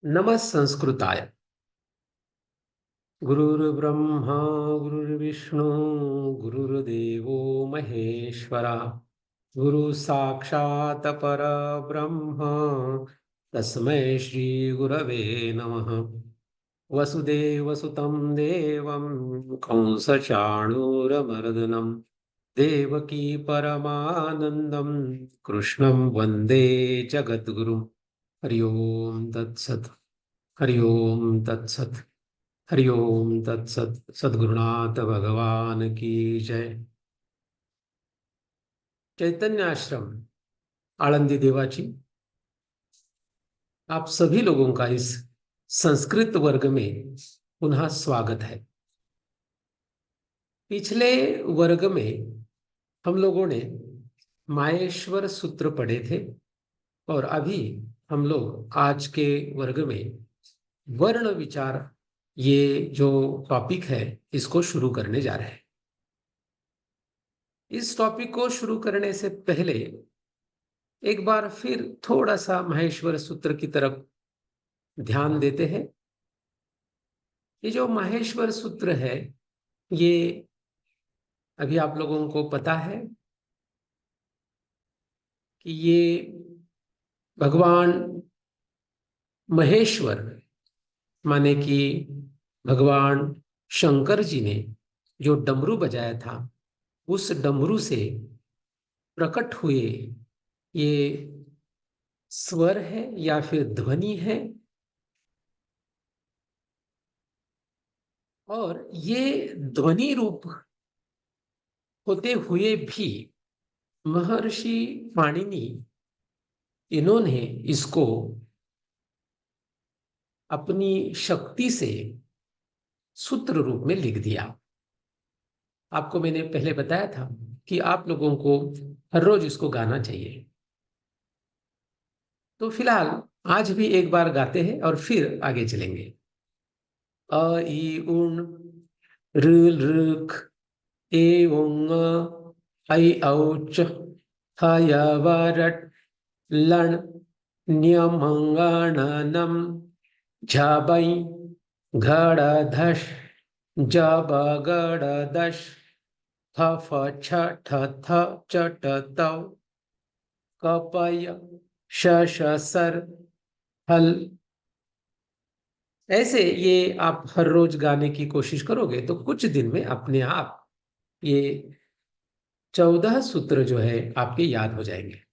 नमः संस्कृताय। गुरुर्ब्रह्मा गुरुर्विष्णु गुरुर्देवो महेश्वरा, गुरु साक्षात् परब्रह्म तस्मै श्री गुरवे नमः। वसुदेवसुतं देवं कंसचाणूरमर्दनं देवकी परमानन्दं कृष्णं वन्दे जगद्गुरुं। हरि ओम तत्सत्। हरि ओम तत्सत्। हरि ओम तत्सत्। सद्गुरुनाथ भगवान की जय। चैतन्य आश्रम आळंदी देवाची आप सभी लोगों का इस संस्कृत वर्ग में पुनः स्वागत है। पिछले वर्ग में हम लोगों ने माहेश्वर सूत्र पढ़े थे और अभी हम लोग आज के वर्ग में वर्ण विचार, ये जो टॉपिक है, इसको शुरू करने जा रहे हैं। इस टॉपिक को शुरू करने से पहले एक बार फिर थोड़ा सा माहेश्वर सूत्र की तरफ ध्यान देते हैं। ये जो माहेश्वर सूत्र है, ये अभी आप लोगों को पता है कि ये भगवान महेश्वर माने कि भगवान शंकर जी ने जो डमरू बजाया था, उस डमरू से प्रकट हुए ये स्वर है या फिर ध्वनि है। और ये ध्वनि रूप होते हुए भी महर्षि पाणिनि, इन्होंने इसको अपनी शक्ति से सूत्र रूप में लिख दिया। आपको मैंने पहले बताया था कि आप लोगों को हर रोज इसको गाना चाहिए। तो फिलहाल आज भी एक बार गाते हैं और फिर आगे चलेंगे। अ ई उण ऋ ऋख ए ओंग ऐ औच हय वरट लण न्यमंगणनम झबै घड़धश जबगड़दश थफ छठ थ चट तव कपय शशसर हल। ऐसे ये आप हर रोज गाने की कोशिश करोगे तो कुछ दिन में अपने आप ये 14 सूत्र जो है आपके याद हो जाएंगे।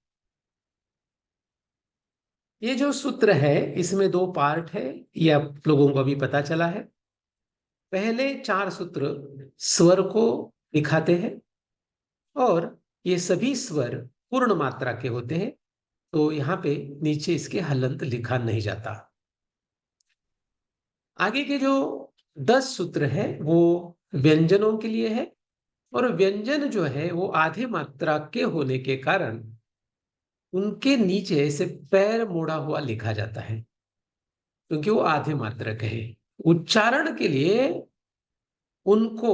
ये जो सूत्र है, इसमें दो पार्ट है, ये आप लोगों को अभी पता चला है। पहले 4 सूत्र स्वर को दिखाते हैं और ये सभी स्वर पूर्ण मात्रा के होते हैं, तो यहाँ पे नीचे इसके हलंत लिखा नहीं जाता। आगे के जो 10 सूत्र है वो व्यंजनों के लिए है, और व्यंजन जो है वो आधे मात्रा के होने के कारण उनके नीचे ऐसे पैर मोड़ा हुआ लिखा जाता है, क्योंकि वो आधे मात्रक है। उच्चारण के लिए उनको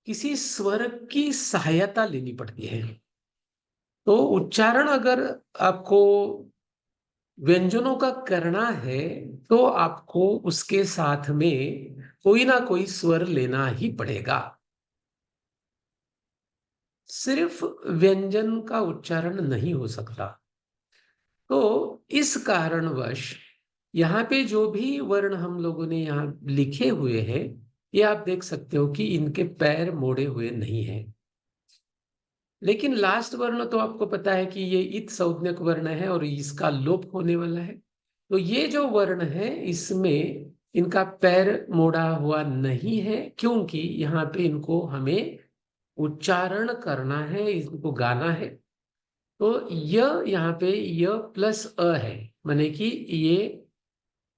किसी स्वर की सहायता लेनी पड़ती है। तो उच्चारण अगर आपको व्यंजनों का करना है तो आपको उसके साथ में कोई ना कोई स्वर लेना ही पड़ेगा। सिर्फ व्यंजन का उच्चारण नहीं हो सकता। तो इस कारणवश यहाँ पे जो भी वर्ण हम लोगों ने यहाँ लिखे हुए हैं, ये आप देख सकते हो कि इनके पैर मोड़े हुए नहीं है। लेकिन लास्ट वर्ण तो आपको पता है कि ये इत संज्ञक वर्ण है और इसका लोप होने वाला है। तो ये जो वर्ण है, इसमें इनका पैर मोड़ा हुआ नहीं है, क्योंकि यहाँ पे इनको हमें उच्चारण करना है, इनको गाना है। तो य यहाँ पे य प्लस अ है, माने कि ये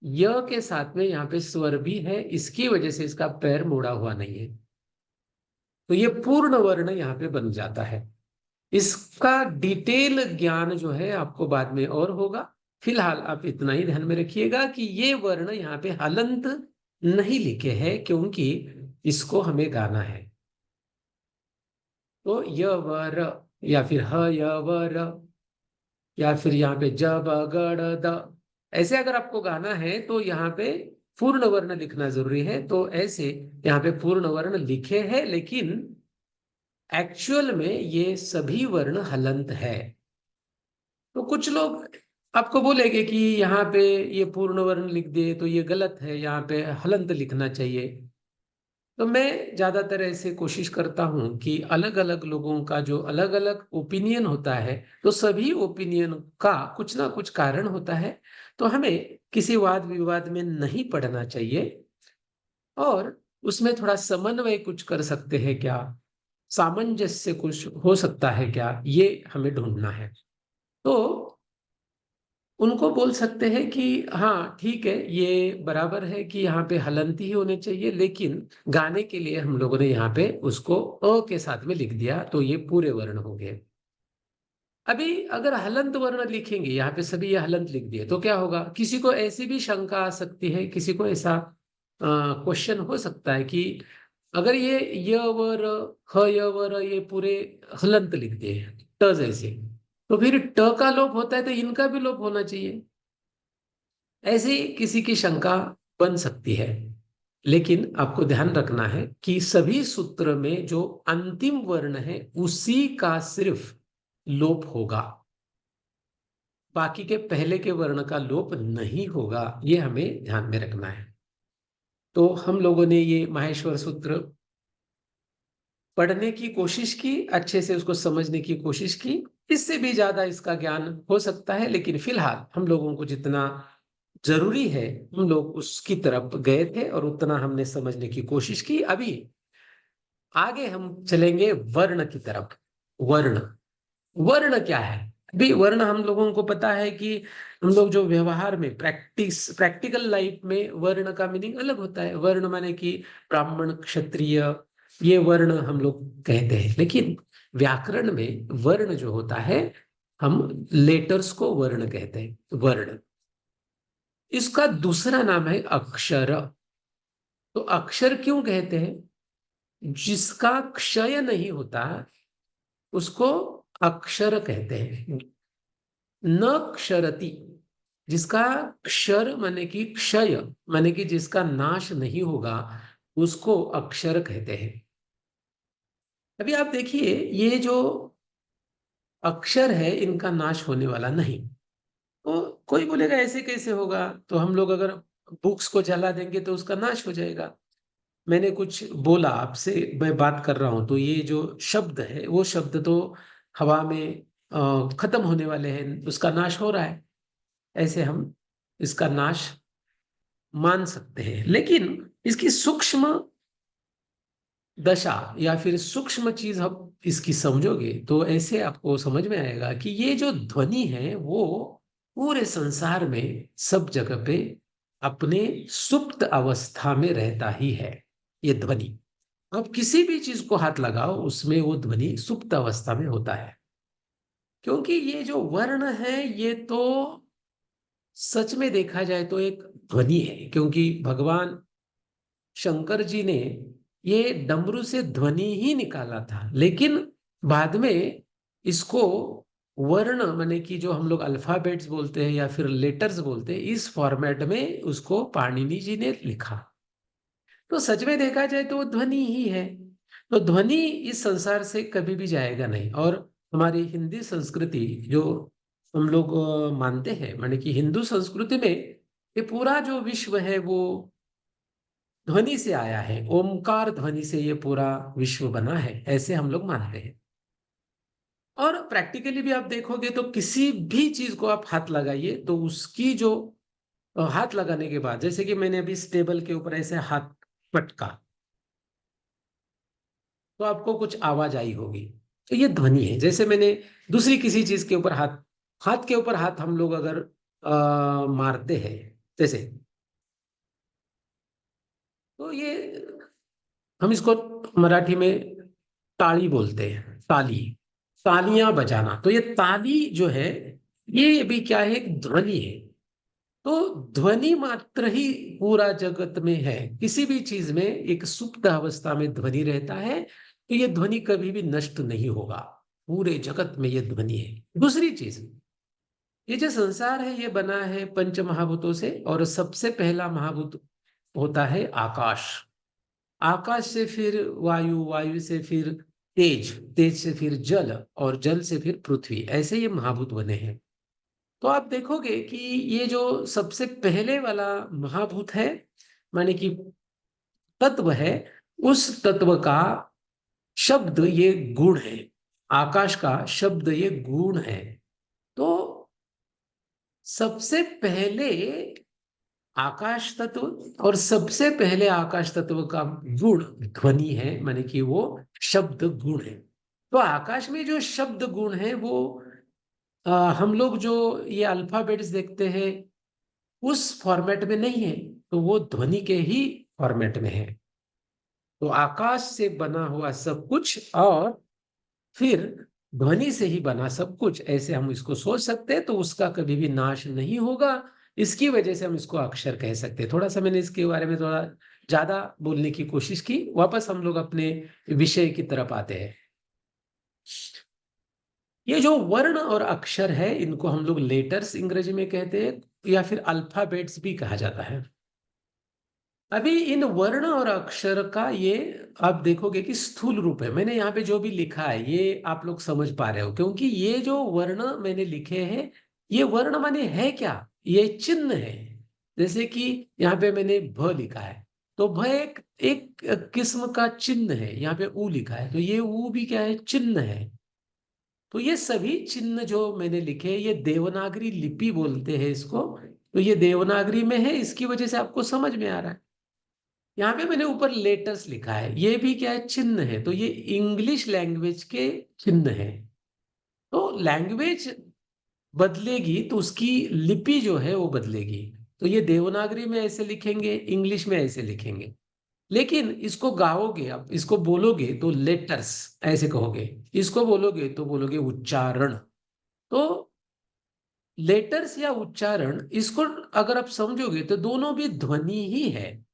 य के साथ में यहाँ पे स्वर भी है, इसकी वजह से इसका पैर मोड़ा हुआ नहीं है। तो ये पूर्ण वर्ण यहाँ पे बन जाता है। इसका डिटेल ज्ञान जो है आपको बाद में और होगा। फिलहाल आप इतना ही ध्यान में रखिएगा कि ये वर्ण यहाँ पे हलंत नहीं लिखे हैं, क्योंकि इसको हमें गाना है। तो य व र, या फिर ह य व र, या फिर यहाँ पे ज ब ग ड़ द, ऐसे अगर आपको गाना है तो यहाँ पे पूर्ण वर्ण लिखना जरूरी है। तो ऐसे यहाँ पे पूर्ण वर्ण लिखे हैं, लेकिन एक्चुअल में ये सभी वर्ण हलंत है। तो कुछ लोग आपको बोलेंगे कि यहाँ पे ये पूर्ण वर्ण लिख दिए तो ये गलत है, यहाँ पे हलंत लिखना चाहिए। तो मैं ज्यादातर ऐसे कोशिश करता हूँ कि अलग अलग लोगों का जो अलग अलग ओपिनियन होता है, तो सभी ओपिनियन का कुछ ना कुछ कारण होता है। तो हमें किसी वाद विवाद में नहीं पड़ना चाहिए, और उसमें थोड़ा समन्वय कुछ कर सकते हैं क्या, सामंजस्य कुछ हो सकता है क्या, ये हमें ढूंढना है। तो उनको बोल सकते हैं कि हाँ ठीक है, ये बराबर है कि यहाँ पे हलंत ही होने चाहिए, लेकिन गाने के लिए हम लोगों ने यहाँ पे उसको अ के साथ में लिख दिया, तो ये पूरे वर्ण हो गए। अभी अगर हलंत वर्ण लिखेंगे, यहाँ पे सभी ये हलंत लिख दिए, तो क्या होगा? किसी को ऐसी भी शंका आ सकती है, किसी को ऐसा क्वेश्चन हो सकता है कि अगर ये य वर ह य वर ये पूरे हलंत लिख दिए ट जैसे, तो फिर ट का लोप होता है तो इनका भी लोप होना चाहिए। ऐसी किसी की शंका बन सकती है। लेकिन आपको ध्यान रखना है कि सभी सूत्र में जो अंतिम वर्ण है उसी का सिर्फ लोप होगा, बाकी के पहले के वर्ण का लोप नहीं होगा। ये हमें ध्यान में रखना है। तो हम लोगों ने ये माहेश्वर सूत्र पढ़ने की कोशिश की, अच्छे से उसको समझने की कोशिश की। इससे भी ज्यादा इसका ज्ञान हो सकता है, लेकिन फिलहाल हम लोगों को जितना जरूरी है हम लोग उसकी तरफ गए थे और उतना हमने समझने की कोशिश की। अभी आगे हम चलेंगे वर्ण की तरफ। वर्ण, वर्ण क्या है? अभी वर्ण हम लोगों को पता है कि हम लोग जो व्यवहार में प्रैक्टिकल लाइफ में वर्ण का मीनिंग अलग होता है। वर्ण माने कि ब्राह्मण क्षत्रिय, ये वर्ण हम लोग कहते हैं। लेकिन व्याकरण में वर्ण जो होता है, हम लेटर्स को वर्ण कहते हैं। वर्ण, इसका दूसरा नाम है अक्षर। तो अक्षर क्यों कहते हैं? जिसका क्षय नहीं होता उसको अक्षर कहते हैं। न क्षरति, जिसका क्षर माने कि क्षय माने कि जिसका नाश नहीं होगा, उसको अक्षर कहते हैं। अभी आप देखिए, ये जो अक्षर है इनका नाश होने वाला नहीं। तो कोई बोलेगा ऐसे कैसे होगा? तो हम लोग अगर बुक्स को जला देंगे तो उसका नाश हो जाएगा। मैंने कुछ बोला आपसे, मैं बात कर रहा हूं, तो ये जो शब्द है वो शब्द तो हवा में खत्म होने वाले हैं, उसका नाश हो रहा है। ऐसे हम इसका नाश मान सकते हैं। लेकिन इसकी सूक्ष्म दशा या फिर सूक्ष्म चीज हम इसकी समझोगे तो ऐसे आपको समझ में आएगा कि ये जो ध्वनि है वो पूरे संसार में सब जगह पे अपने सुप्त अवस्था में रहता ही है। ये ध्वनि, आप किसी भी चीज को हाथ लगाओ उसमें वो ध्वनि सुप्त अवस्था में होता है। क्योंकि ये जो वर्ण है ये तो सच में देखा जाए तो एक ध्वनि है, क्योंकि भगवान शंकर जी ने ये डमरू से ध्वनि ही निकाला था। लेकिन बाद में इसको वर्ण माने कि जो हम लोग अल्फाबेट्स बोलते हैं या फिर लेटर्स बोलते हैं, इस फॉर्मेट में उसको पाणिनि जी ने लिखा। तो सच में देखा जाए तो वो ध्वनि ही है। तो ध्वनि इस संसार से कभी भी जाएगा नहीं। और हमारी हिंदी संस्कृति जो हम लोग मानते हैं, माने कि हिंदू संस्कृति में ये पूरा जो विश्व है वो ध्वनि से आया है। ओमकार ध्वनि से ये पूरा विश्व बना है, ऐसे हम लोग मानते हैं। और प्रैक्टिकली भी आप देखोगे तो किसी भी चीज को आप हाथ लगाइए तो उसकी जो हाथ लगाने के बाद, जैसे कि मैंने अभी इस टेबल के ऊपर ऐसे हाथ पटका, तो आपको कुछ आवाज आई होगी, तो ये ध्वनि है। जैसे मैंने दूसरी किसी चीज के ऊपर हाथ, हाथ के ऊपर हाथ हम लोग अगर मारते हैं जैसे, तो ये हम इसको मराठी में ताली बोलते हैं। ताली, तालियां बजाना। तो ये ताली जो है ये भी क्या है? एक ध्वनि है। तो ध्वनि मात्र ही पूरा जगत में है। किसी भी चीज में एक सुप्त अवस्था में ध्वनि रहता है, तो ये ध्वनि कभी भी नष्ट नहीं होगा। पूरे जगत में ये ध्वनि है। दूसरी चीज, ये जो संसार है ये बना है पंच महाभूतों से, और सबसे पहला महाभूत होता है आकाश। आकाश से फिर वायु, वायु से फिर तेज, तेज से फिर जल, और जल से फिर पृथ्वी, ऐसे ये महाभूत बने हैं। तो आप देखोगे कि ये जो सबसे पहले वाला महाभूत है, माने कि तत्व है, उस तत्व का शब्द ये गुण है। आकाश का शब्द ये गुण है। तो सबसे पहले आकाश तत्व, और सबसे पहले आकाश तत्व का गुण ध्वनि है, माने कि वो शब्द गुण है। तो आकाश में जो शब्द गुण है वो हम लोग जो ये अल्फाबेट्स देखते हैं उस फॉर्मेट में नहीं है, तो वो ध्वनि के ही फॉर्मेट में है। तो आकाश से बना हुआ सब कुछ, और फिर ध्वनि से ही बना सब कुछ, ऐसे हम इसको सोच सकते हैं। तो उसका कभी भी नाश नहीं होगा, इसकी वजह से हम इसको अक्षर कह सकते हैं। थोड़ा सा मैंने इसके बारे में थोड़ा ज्यादा बोलने की कोशिश की। वापस हम लोग अपने विषय की तरफ आते हैं। ये जो वर्ण और अक्षर है, इनको हम लोग लेटर्स अंग्रेजी में कहते हैं, या फिर अल्फाबेट्स भी कहा जाता है। अभी इन वर्ण और अक्षर का ये आप देखोगे कि स्थूल रूप है। मैंने यहाँ पे जो भी लिखा है ये आप लोग समझ पा रहे हो, क्योंकि ये जो वर्ण मैंने लिखे हैं, ये वर्ण माने है क्या? ये चिन्ह है। जैसे कि यहाँ पे मैंने भ लिखा है, तो भ एक किस्म का चिन्ह है। यहाँ पे ऊ लिखा है, तो ये ऊ भी क्या है? चिन्ह है। तो ये सभी चिन्ह जो मैंने लिखे, ये देवनागरी लिपि बोलते हैं इसको। तो ये देवनागरी में है, इसकी वजह से आपको समझ में आ रहा है। यहाँ पे मैंने ऊपर लेटर्स लिखा है, ये भी क्या है? चिन्ह है। तो ये इंग्लिश लैंग्वेज के चिन्ह है। तो लैंग्वेज बदलेगी तो उसकी लिपि जो है वो बदलेगी। तो ये देवनागरी में ऐसे लिखेंगे, इंग्लिश में ऐसे लिखेंगे। लेकिन इसको गाओगे, आप इसको बोलोगे तो लेटर्स ऐसे कहोगे, इसको बोलोगे तो बोलोगे उच्चारण। तो लेटर्स या उच्चारण, इसको अगर आप समझोगे तो दोनों भी ध्वनि ही है।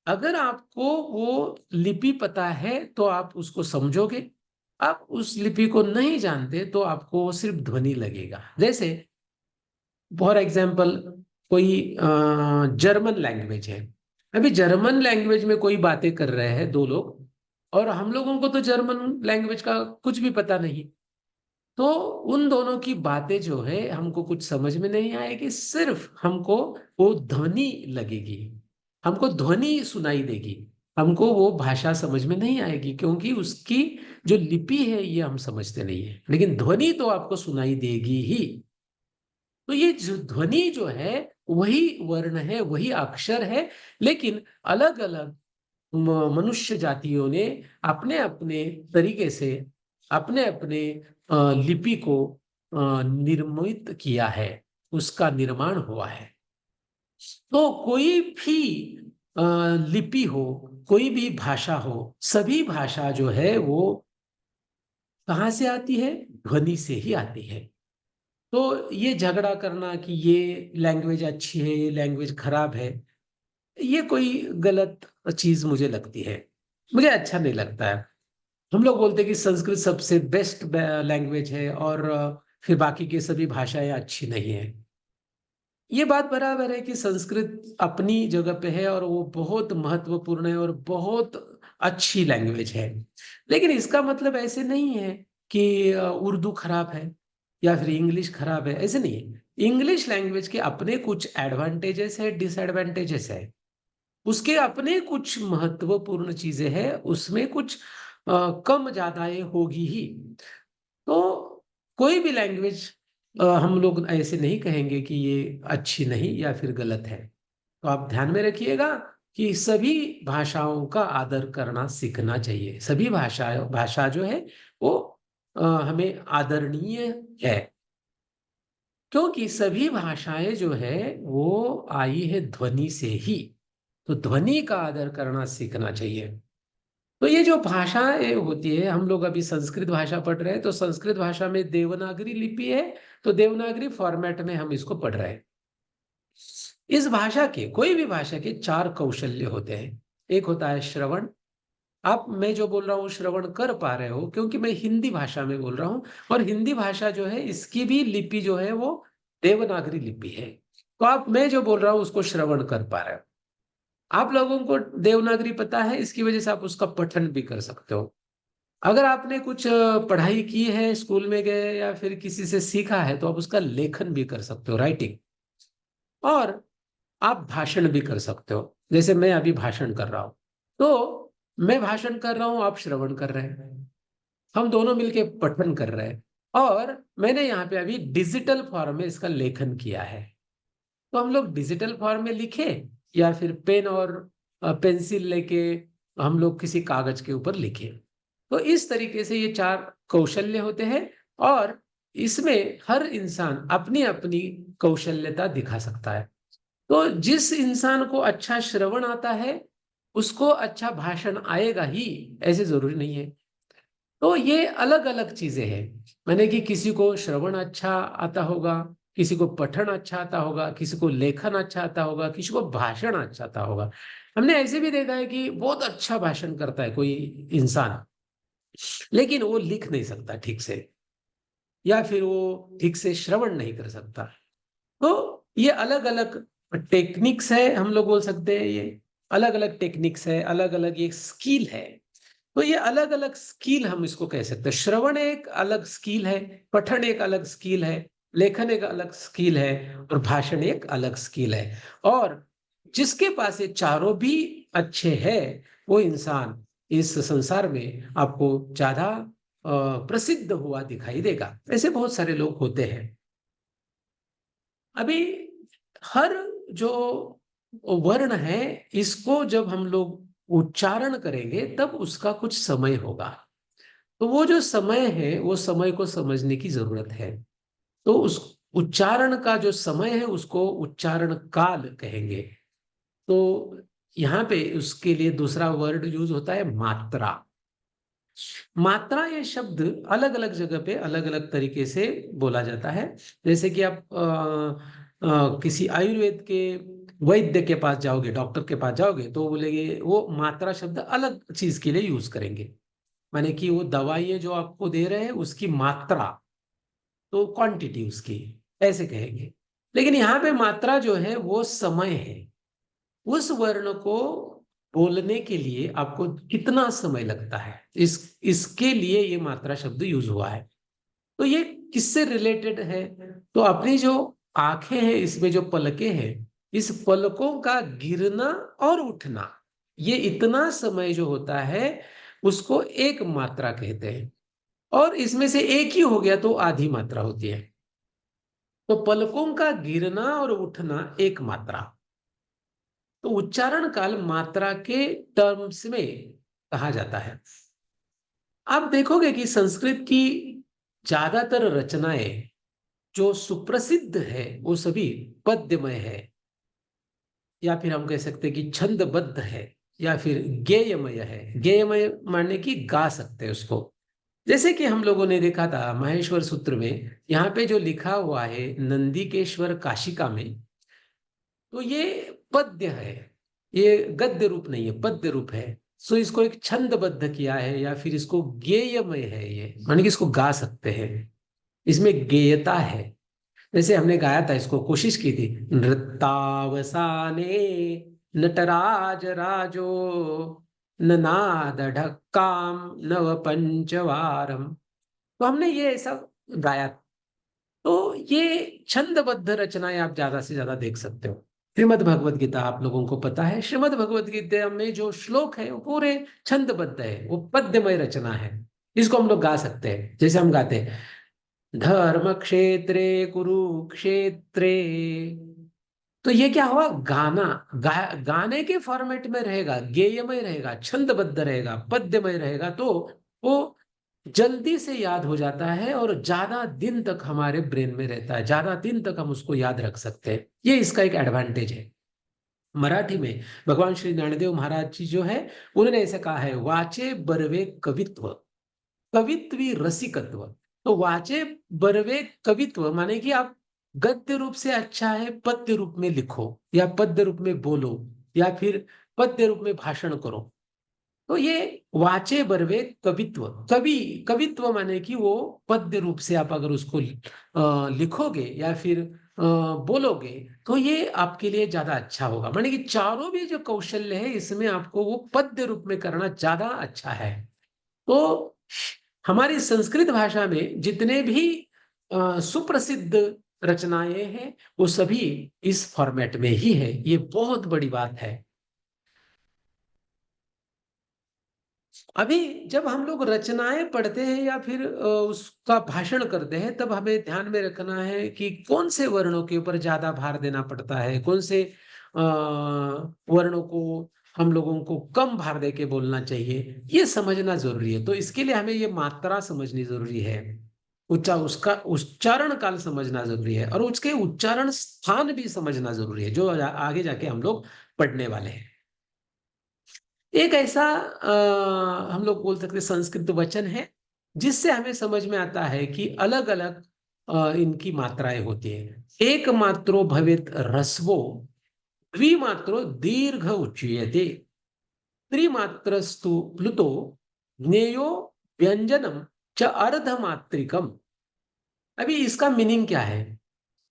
अगर आपको वो लिपि पता है तो आप उसको समझोगे। आप उस लिपि को नहीं जानते तो आपको सिर्फ ध्वनि लगेगा। जैसे फॉर एग्जाम्पल कोई जर्मन लैंग्वेज है। अभी जर्मन लैंग्वेज में कोई बातें कर रहे हैं दो लोग, और हम लोगों को तो जर्मन लैंग्वेज का कुछ भी पता नहीं। तो उन दोनों की बातें जो है हमको कुछ समझ में नहीं आएगी, सिर्फ हमको वो ध्वनि लगेगी, हमको ध्वनि सुनाई देगी। हमको वो भाषा समझ में नहीं आएगी, क्योंकि उसकी जो लिपि है ये हम समझते नहीं है, लेकिन ध्वनि तो आपको सुनाई देगी ही। तो ये जो ध्वनि जो है वही वर्ण है, वही अक्षर है। लेकिन अलग अलग मनुष्य जातियों ने अपने अपने तरीके से अपने अपने लिपि को निर्मित किया है, उसका निर्माण हुआ है। तो कोई भी अ, लिपि हो, कोई भी भाषा हो, सभी भाषा जो है वो कहाँ से आती है? ध्वनि से ही आती है। तो ये झगड़ा करना कि ये लैंग्वेज अच्छी है, ये लैंग्वेज खराब है, ये कोई गलत चीज मुझे लगती है। मुझे अच्छा नहीं लगता है। हम लोग बोलते हैं कि संस्कृत सबसे बेस्ट लैंग्वेज है, और फिर बाकी की सभी भाषाएं अच्छी नहीं है। ये बात बराबर है कि संस्कृत अपनी जगह पे है, और वो बहुत महत्वपूर्ण है और बहुत अच्छी लैंग्वेज है। लेकिन इसका मतलब ऐसे नहीं है कि उर्दू खराब है या फिर इंग्लिश खराब है, ऐसे नहीं है। इंग्लिश लैंग्वेज के अपने कुछ एडवांटेजेस है, डिसएडवांटेजेस है। उसके अपने कुछ महत्वपूर्ण चीजें हैं, उसमें कुछ कम ज्यादाएं होगी ही। तो कोई भी लैंग्वेज हम लोग ऐसे नहीं कहेंगे कि ये अच्छी नहीं या फिर गलत है। तो आप ध्यान में रखिएगा कि सभी भाषाओं का आदर करना सीखना चाहिए। सभी भाषा जो है वो हमें आदरणीय है, क्योंकि सभी भाषाएं जो है वो आई है ध्वनि से ही। तो ध्वनि का आदर करना सीखना चाहिए। तो ये जो भाषाएं होती है, हम लोग अभी संस्कृत भाषा पढ़ रहे हैं, तो संस्कृत भाषा में देवनागरी लिपि है। तो देवनागरी फॉर्मेट में हम इसको पढ़ रहे हैं। इस भाषा के, कोई भी भाषा के चार कौशल्य होते हैं। एक होता है श्रवण, आप मैं जो बोल रहा हूँ श्रवण कर पा रहे हो, क्योंकि मैं हिंदी भाषा में बोल रहा हूँ, और हिंदी भाषा जो है इसकी भी लिपि जो है वो देवनागरी लिपि है। तो आप मैं जो बोल रहा हूँ उसको श्रवण कर पा रहे हो। आप लोगों को देवनागरी पता है, इसकी वजह से आप उसका पठन भी कर सकते हो। अगर आपने कुछ पढ़ाई की है, स्कूल में गए या फिर किसी से सीखा है, तो आप उसका लेखन भी कर सकते हो, राइटिंग। और आप भाषण भी कर सकते हो, जैसे मैं अभी भाषण कर रहा हूं। तो मैं भाषण कर रहा हूं, आप श्रवण कर रहे हैं, हम दोनों मिलके पठन कर रहे हैं। और मैंने यहाँ पे अभी डिजिटल फॉर्म में इसका लेखन किया है। तो हम लोग डिजिटल फॉर्म में लिखे, या फिर पेन और पेंसिल लेके हम लोग किसी कागज के ऊपर लिखे। तो इस तरीके से ये 4 कौशल्य होते हैं, और इसमें हर इंसान अपनी अपनी कौशल्यता दिखा सकता है। तो जिस इंसान को अच्छा श्रवण आता है उसको अच्छा भाषण आएगा ही, ऐसे जरूरी नहीं है। तो ये अलग अलग चीजें हैं। मैंने कि किसी को श्रवण अच्छा आता होगा, किसी को पठन अच्छा आता होगा, किसी को लेखन अच्छा आता होगा, किसी को भाषण अच्छा आता होगा। हमने ऐसे भी देखा है कि बहुत अच्छा भाषण करता है कोई इंसान, लेकिन वो लिख नहीं सकता ठीक से, या फिर वो ठीक से श्रवण नहीं कर सकता। तो ये अलग अलग टेक्निक्स है, हम लोग बोल सकते हैं ये अलग अलग टेक्निक्स है, अलग अलग ये स्किल है। तो ये अलग अलग स्किल हम इसको कह सकते हैं। श्रवण एक अलग स्किल है, पठन एक अलग स्किल है, लेखन एक अलग स्किल है, और भाषण एक अलग स्किल है। और जिसके पास ये चारों भी अच्छे हैं, वो इंसान इस संसार में आपको ज्यादा प्रसिद्ध हुआ दिखाई देगा। ऐसे बहुत सारे लोग होते हैं। अभी हर जो वर्ण है, इसको जब हम लोग उच्चारण करेंगे तब उसका कुछ समय होगा। तो वो जो समय है, वो समय को समझने की जरूरत है। तो उस उच्चारण का जो समय है उसको उच्चारण काल कहेंगे। तो यहाँ पे उसके लिए दूसरा वर्ड यूज होता है मात्रा। मात्रा ये शब्द अलग अलग जगह पे अलग अलग तरीके से बोला जाता है। जैसे कि आप किसी आयुर्वेद के वैद्य के पास जाओगे, डॉक्टर के पास जाओगे, तो वो बोलेंगे, वो मात्रा शब्द अलग चीज के लिए यूज करेंगे। माने कि वो दवाई जो आपको दे रहे हैं उसकी मात्रा, तो क्वांटिटी उसकी, ऐसे कहेंगे। लेकिन यहाँ पे मात्रा जो है वो समय है। उस वर्ण को बोलने के लिए आपको कितना समय लगता है, इसके लिए ये मात्रा शब्द यूज हुआ है। तो ये किससे रिलेटेड है? तो अपनी जो आंखें हैं, इसमें जो पलकें हैं, इस पलकों का गिरना और उठना, ये इतना समय जो होता है उसको एक मात्रा कहते हैं। और इसमें से एक ही हो गया तो आधी मात्रा होती है। तो पलकों का गिरना और उठना एक मात्रा। तो उच्चारण काल मात्रा के टर्म्स में कहा जाता है। आप देखोगे कि संस्कृत की ज्यादातर रचनाएं जो सुप्रसिद्ध है वो सभी पद्यमय है, या फिर हम कह सकते हैं कि छंदबद्ध है, या फिर गेयमय है। गेयमय माने कि गा सकते हैं उसको। जैसे कि हम लोगों ने देखा था महेश्वर सूत्र में, यहाँ पे जो लिखा हुआ है नंदिकेश्वर काशिका में, तो ये पद्य है, ये गद्य रूप नहीं है, पद्य रूप है। सो इसको एक छंदबद्ध किया है, या फिर इसको गेयमय है, ये माने कि इसको गा सकते हैं, इसमें गेयता है। जैसे हमने गाया था, इसको कोशिश की थी, नृत्तावसाने नटराज राजो ननाद ढक्काम नव पंचवारम। तो हमने ये ऐसा गाया। तो ये छंदबद्ध रचनाएं आप ज्यादा से ज्यादा देख सकते हो। श्रीमद् भगवत गीता आप लोगों को पता है, श्रीमद् भगवत गीता में जो श्लोक है वो पूरे छंदबद्ध है, वो पद्यमय रचना है। इसको हम लोग गा सकते हैं, जैसे हम गाते हैं, धर्म क्षेत्रे कुरुक्षेत्रे। तो ये क्या हुआ, गाना, गाने के फॉर्मेट में रहेगा, गेयमय रहेगा, छंदबद्ध रहेगा, पद्यमय रहेगा, तो वो जल्दी से याद हो जाता है और ज्यादा दिन तक हमारे ब्रेन में रहता है, ज्यादा दिन तक हम उसको याद रख सकते हैं। ये इसका एक एडवांटेज है। मराठी में भगवान श्री ज्ञानदेव महाराज जी जो है, उन्होंने ऐसे कहा है, वाचे बरवे कवित्व, कवित्वी रसिकत्व। तो वाचे बरवे कवित्व माने कि आप गद्य रूप से अच्छा है पद्य रूप में लिखो, या पद्य रूप में बोलो, या फिर पद्य रूप में भाषण करो। तो ये वाचे बरवे कवित्व, कवित्व माने कि वो पद्य रूप से आप अगर उसको लिखोगे या फिर बोलोगे तो ये आपके लिए ज्यादा अच्छा होगा। माने कि चारों भी जो कौशल्य है इसमें आपको वो पद्य रूप में करना ज्यादा अच्छा है। तो हमारी संस्कृत भाषा में जितने भी सुप्रसिद्ध रचनाएं हैं वो सभी इस फॉर्मेट में ही है। ये बहुत बड़ी बात है। अभी जब हम लोग रचनाएं पढ़ते हैं या फिर उसका भाषण करते हैं तब हमें ध्यान में रखना है कि कौन से वर्णों के ऊपर ज्यादा भार देना पड़ता है, कौन से वर्णों को हम लोगों को कम भार दे के बोलना चाहिए, ये समझना जरूरी है। तो इसके लिए हमें ये मात्रा समझनी जरूरी है, उसका उच्चारण काल समझना जरूरी है और उसके उच्चारण स्थान भी समझना जरूरी है जो आगे जाके हम लोग पढ़ने वाले हैं। एक ऐसा हम लोग बोल सकते हैं संस्कृत वचन है जिससे हमें समझ में आता है कि अलग अलग इनकी मात्राएं होती है। एक मात्रो भवेत रस्वो, द्विमात्रो दीर्घ उच्यते, त्रिमात्रस्तु प्लुतो, ज्ञेयो व्यंजनम च अर्धमात्रिकम। अभी इसका मीनिंग क्या है?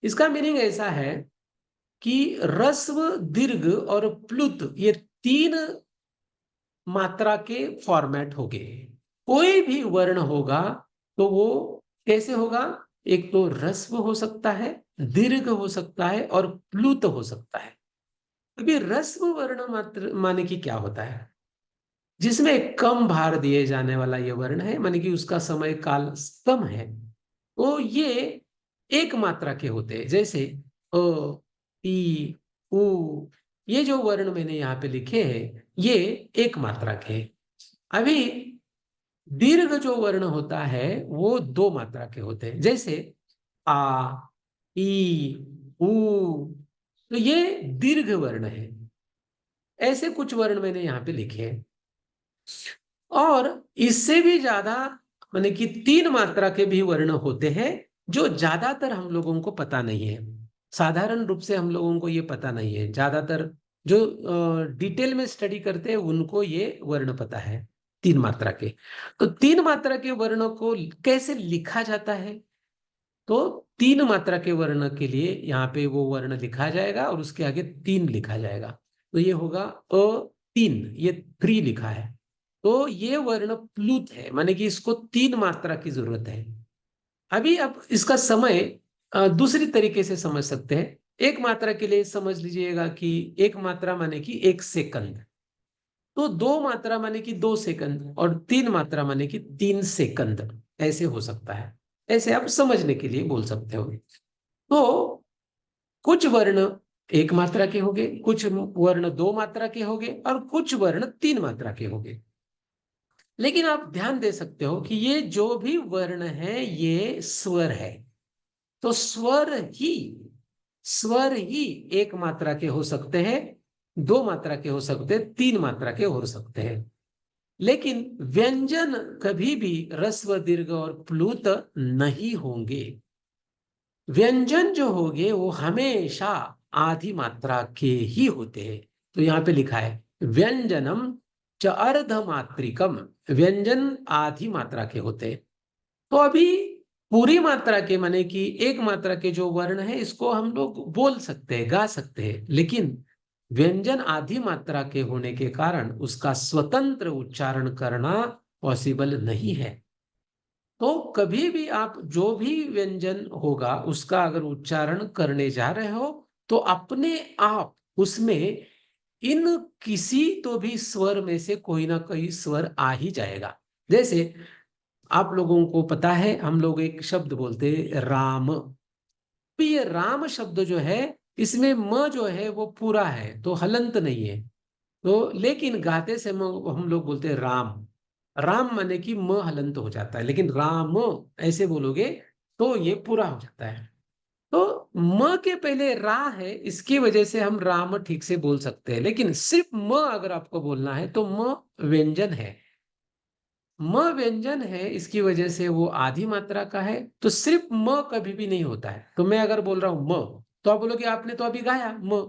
इसका मीनिंग ऐसा है कि रस्व, दीर्घ और प्लुत ये तीन मात्रा के फॉर्मेट हो गए। कोई भी वर्ण होगा तो वो कैसे होगा? एक तो ह्रस्व हो सकता है, दीर्घ हो सकता है और प्लुत हो सकता है। अभी ह्रस्व वर्ण मात्र माने कि क्या होता है? जिसमें कम भार दिए जाने वाला ये वर्ण है, माने कि उसका समय काल कम है, तो ये एक मात्रा के होते हैं। जैसे अ, ई, उ, ये जो वर्ण मैंने यहाँ पे लिखे हैं ये एक मात्रा के हैं। अभी दीर्घ जो वर्ण होता है वो दो मात्रा के होते हैं। जैसे आ, ई, उ, तो ये दीर्घ वर्ण है। ऐसे कुछ वर्ण मैंने यहाँ पे लिखे हैं। और इससे भी ज्यादा माने कि तीन मात्रा के भी वर्ण होते हैं जो ज्यादातर हम लोगों को पता नहीं है। साधारण रूप से हम लोगों को ये पता नहीं है। ज्यादातर जो डिटेल में स्टडी करते हैं उनको ये वर्ण पता है, तीन मात्रा के। तो तीन मात्रा के वर्णों को कैसे लिखा जाता है? तो तीन मात्रा के वर्ण के लिए यहाँ पे वो वर्ण लिखा जाएगा और उसके आगे तीन लिखा जाएगा। तो ये होगा तीन, ये थ्री लिखा है। तो ये वर्ण प्लुत है, माने कि इसको तीन मात्रा की जरूरत है। अभी अब इसका समय दूसरी तरीके से समझ सकते हैं। एक मात्रा के लिए समझ लीजिएगा कि एक मात्रा माने कि 1 सेकंड, तो दो मात्रा माने कि 2 सेकंड और तीन मात्रा माने कि 3 सेकंड, ऐसे हो सकता है। ऐसे आप समझने के लिए बोल सकते हो। तो कुछ वर्ण एक मात्रा के होंगे, कुछ वर्ण दो मात्रा के होंगे और कुछ वर्ण तीन मात्रा के होंगे। लेकिन आप ध्यान दे सकते हो कि ये जो भी वर्ण है ये स्वर है। तो स्वर ही एक मात्रा के हो सकते हैं, दो मात्रा के हो सकते हैं, तीन मात्रा के हो सकते हैं। लेकिन व्यंजन कभी भी ह्रस्व, दीर्घ और प्लुत नहीं होंगे। व्यंजन जो होंगे वो हमेशा आधी मात्रा के ही होते हैं। तो यहाँ पे लिखा है व्यंजनम च अर्धमात्रिकम, व्यंजन आधी मात्रा के होते हैं। तो अभी पूरी मात्रा के माने कि एक मात्रा के जो वर्ण है इसको हम लोग बोल सकते हैं, गा सकते हैं, लेकिन व्यंजन आधी मात्रा के होने के कारण उसका स्वतंत्र उच्चारण करना पॉसिबल नहीं है। तो कभी भी आप जो भी व्यंजन होगा उसका अगर उच्चारण करने जा रहे हो तो अपने आप उसमें इन किसी तो भी स्वर में से कोई ना कोई स्वर आ ही जाएगा। जैसे आप लोगों को पता है हम लोग एक शब्द बोलते हैं राम। तो ये राम शब्द जो है इसमें म जो है वो पूरा है तो हलंत नहीं है। तो लेकिन गाते से हम लोग बोलते हैं राम। राम माने कि म हलंत हो जाता है, लेकिन राम ऐसे बोलोगे तो ये पूरा हो जाता है। तो म के पहले रा है, इसकी वजह से हम राम ठीक से बोल सकते हैं। लेकिन सिर्फ म अगर आपको बोलना है तो म व्यंजन है। म व्यंजन है, इसकी वजह से वो आधी मात्रा का है। तो सिर्फ म कभी भी नहीं होता है। तो मैं अगर बोल रहा हूं म तो आप बोलोगे आपने तो अभी गाया म,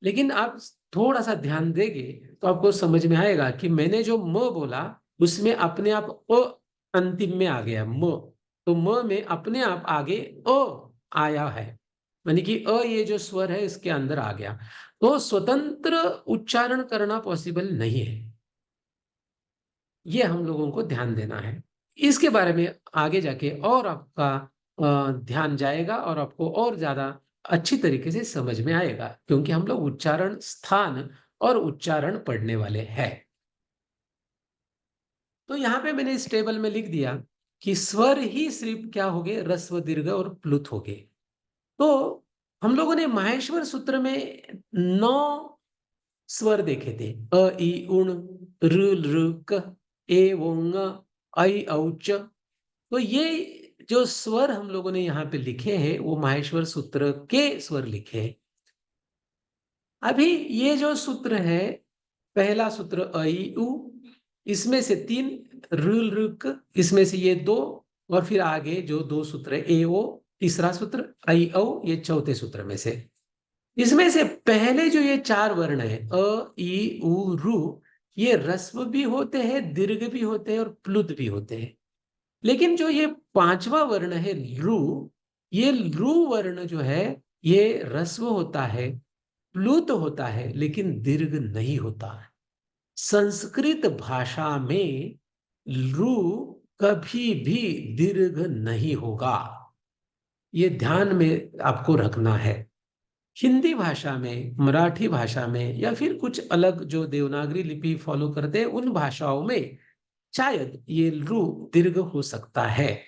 लेकिन आप थोड़ा सा ध्यान देंगे तो आपको समझ में आएगा कि मैंने जो म बोला उसमें अपने आप अ अंतिम में आ गया म, तो म में अपने आप आगे अ आया है, यानी कि अ ये जो स्वर है इसके अंदर आ गया। तो स्वतंत्र उच्चारण करना पॉसिबल नहीं है, ये हम लोगों को ध्यान देना है। इसके बारे में आगे जाके और आपका ध्यान जाएगा और आपको और ज्यादा अच्छी तरीके से समझ में आएगा, क्योंकि हम लोग उच्चारण स्थान और उच्चारण पढ़ने वाले हैं। तो यहाँ पे मैंने इस टेबल में लिख दिया कि स्वर ही सिर्फ क्या हो गए, ह्रस्व दीर्घ और प्लुत हो गए। तो हम लोगों ने माहेश्वर सूत्र में 9 स्वर देखे थे, अ ई उण, ऋ लृ क, ए ओंग, ऐ औ च। तो ये जो स्वर हम लोगों ने यहाँ पे लिखे हैं वो माहेश्वर सूत्र के स्वर लिखे हैं। अभी ये जो सूत्र है, पहला सूत्र अ ई उ, इसमें से 3 ऋ लृ क, इसमें से ये 2, और फिर आगे जो 2 सूत्र है ए ओ तीसरा सूत्र, ऐ औ ये चौथे सूत्र में से। इसमें से पहले जो ये 4 वर्ण है अ ई उ रु, ये ह्रस्व भी होते हैं, दीर्घ भी होते हैं और प्लुत भी होते हैं। लेकिन जो ये 5वां वर्ण है लृ, ये लृ वर्ण जो है ये ह्रस्व होता है, प्लुत होता है, लेकिन दीर्घ नहीं होता। संस्कृत भाषा में लृ कभी भी दीर्घ नहीं होगा, ये ध्यान में आपको रखना है। हिंदी भाषा में, मराठी भाषा में, या फिर कुछ अलग जो देवनागरी लिपि फॉलो करते हैं उन भाषाओं में शायद ये लृ दीर्घ हो सकता है।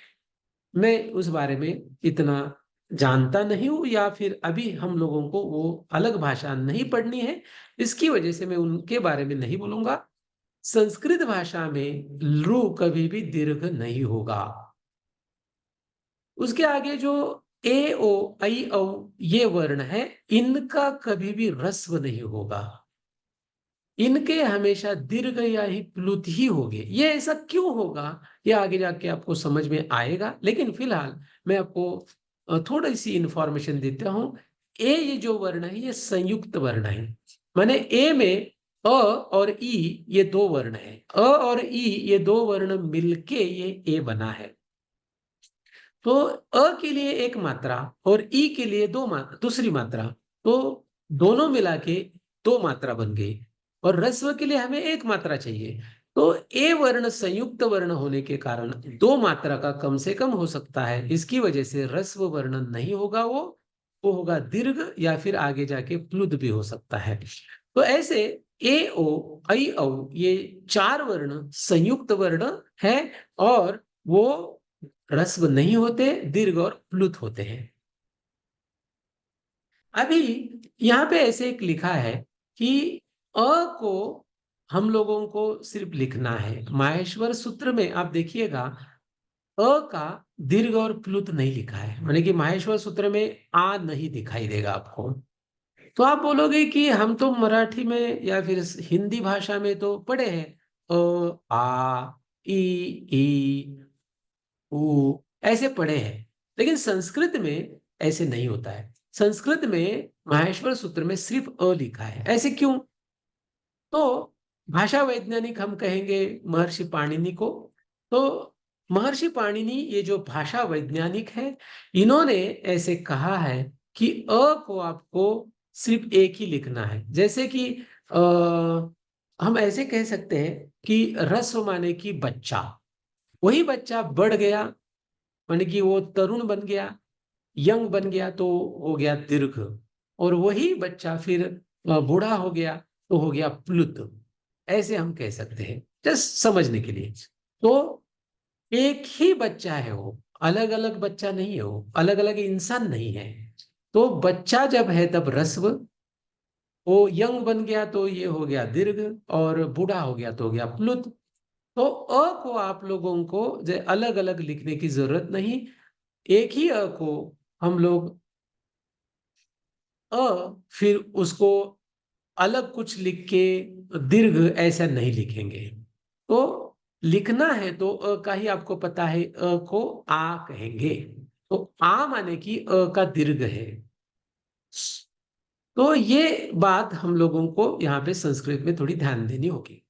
मैं उस बारे में इतना जानता नहीं हूं, या फिर अभी हम लोगों को वो अलग भाषा नहीं पढ़नी है, इसकी वजह से मैं उनके बारे में नहीं बोलूंगा। संस्कृत भाषा में लृ कभी भी दीर्घ नहीं होगा। उसके आगे जो ए ओ ऐ औ ये वर्ण है, इनका कभी भी ह्रस्व नहीं होगा, इनके हमेशा दीर्घ या ही प्लुत ही होंगे। ये ऐसा क्यों होगा, ये आगे जाके आपको समझ में आएगा, लेकिन फिलहाल मैं आपको थोड़ी सी इंफॉर्मेशन देता हूं। ए ये जो वर्ण है ये संयुक्त वर्ण है, माने ए में अ और ई ये 2 वर्ण है, अ और ई ये 2 वर्ण मिलके ये ए बना है। तो अ के लिए एक मात्रा और ई के लिए दूसरी मात्रा, तो दोनों मिला के 2 मात्रा बन गई, और ह्रस्व के लिए हमें एक मात्रा चाहिए। तो ए वर्ण संयुक्त वर्ण होने के कारण 2 मात्रा का कम से कम हो सकता है, इसकी वजह से ह्रस्व वर्ण नहीं होगा, वो होगा दीर्घ, या फिर आगे जाके प्लुत भी हो सकता है। तो ऐसे ए ओ ऐ औ ये 4 वर्ण संयुक्त वर्ण है, और वो ह्रस्व नहीं होते, दीर्घ और प्लुत होते हैं। अभी यहाँ पे ऐसे एक लिखा है कि अ को हम लोगों को सिर्फ लिखना है। माहेश्वर सूत्र में आप देखिएगा अ का दीर्घ और प्लुत नहीं लिखा है, माने कि माहेश्वर सूत्र में आ नहीं दिखाई देगा आपको। तो आप बोलोगे कि हम तो मराठी में या फिर हिंदी भाषा में तो पढ़े हैं आ ई ऊ, ऐसे पढ़े हैं, लेकिन संस्कृत में ऐसे नहीं होता है। संस्कृत में माहेश्वर सूत्र में सिर्फ अ लिखा है, ऐसे क्यों? तो भाषा वैज्ञानिक हम कहेंगे महर्षि पाणिनि को। तो महर्षि पाणिनि ये जो भाषा वैज्ञानिक है, इन्होंने ऐसे कहा है कि अ को आपको सिर्फ एक ही लिखना है। जैसे कि आ, हम ऐसे कह सकते हैं कि रस्व माने कि बच्चा, वही बच्चा बढ़ गया माने कि वो तरुण बन गया, यंग बन गया तो हो गया दीर्घ, और वही बच्चा फिर बूढ़ा हो गया तो हो गया प्लुत। ऐसे हम कह सकते हैं जस्ट समझने के लिए। तो एक ही बच्चा है, वो अलग अलग बच्चा नहीं है, वो अलग अलग इंसान नहीं है। तो बच्चा जब है तब रस्व, वो यंग बन गया तो ये हो गया दीर्घ, और बूढ़ा हो गया तो हो गया प्लुत। तो अ को आप लोगों को अलग अलग लिखने की जरूरत नहीं, एक ही अ को हम लोग अ फिर उसको अलग कुछ लिख के दीर्घ ऐसा नहीं लिखेंगे। तो लिखना है तो अ का ही आपको पता है, अ को आ कहेंगे। तो आ माने कि अ का दीर्घ है। तो ये बात हम लोगों को यहाँ पे संस्कृत में थोड़ी ध्यान देनी होगी।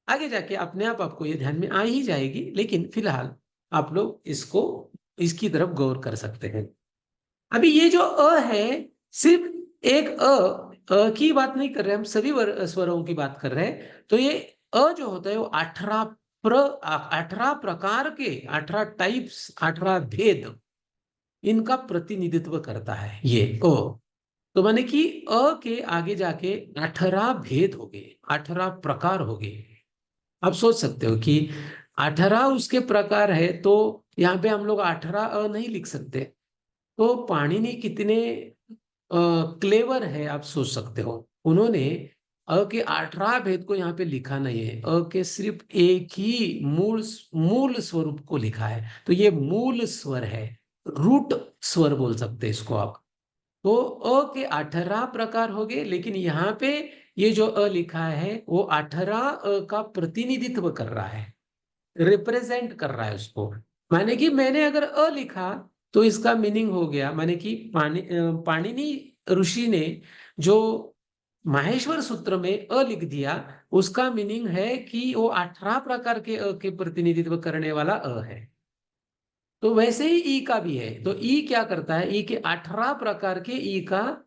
आगे जाके अपने आप आपको ये ध्यान में आ ही जाएगी, लेकिन फिलहाल आप लोग इसकी तरफ गौर कर सकते हैं। अभी ये जो अ है, सिर्फ एक अ की बात नहीं कर रहे, हम सभी स्वरों की बात कर रहे हैं। तो ये अ जो होता है वो 18 प्रकार के, 18 टाइप्स, 18 भेद, इनका प्रतिनिधित्व करता है ये अ। तो माने कि अ के आगे जाके 18 भेद हो गए, 18 प्रकार हो गए। आप सोच सकते हो कि 18 उसके प्रकार है, तो यहाँ पे हम लोग 18 अ नहीं लिख सकते। तो पाणिनि कितने क्लेवर है, आप सोच सकते हो। उन्होंने अ के 18 भेद को यहाँ पे लिखा नहीं है, अ के सिर्फ एक ही मूल मूल स्वरूप को लिखा है। तो ये मूल स्वर है, रूट स्वर बोल सकते हैं इसको आप। तो अ के 18 प्रकार हो गए, लेकिन यहाँ पे ये जो अ लिखा है वो 18 अ का प्रतिनिधित्व कर रहा है, रिप्रेजेंट कर रहा है उसको। माने कि मैंने अगर अ लिखा तो इसका मीनिंग हो गया, माने कि पाणिनि ऋषि ने जो माहेश्वर सूत्र में अ लिख दिया, उसका मीनिंग है कि वो 18 प्रकार के अ के प्रतिनिधित्व करने वाला अ है। तो वैसे ही ई का भी है। तो ई क्या करता है, ई के 18 प्रकार के ई का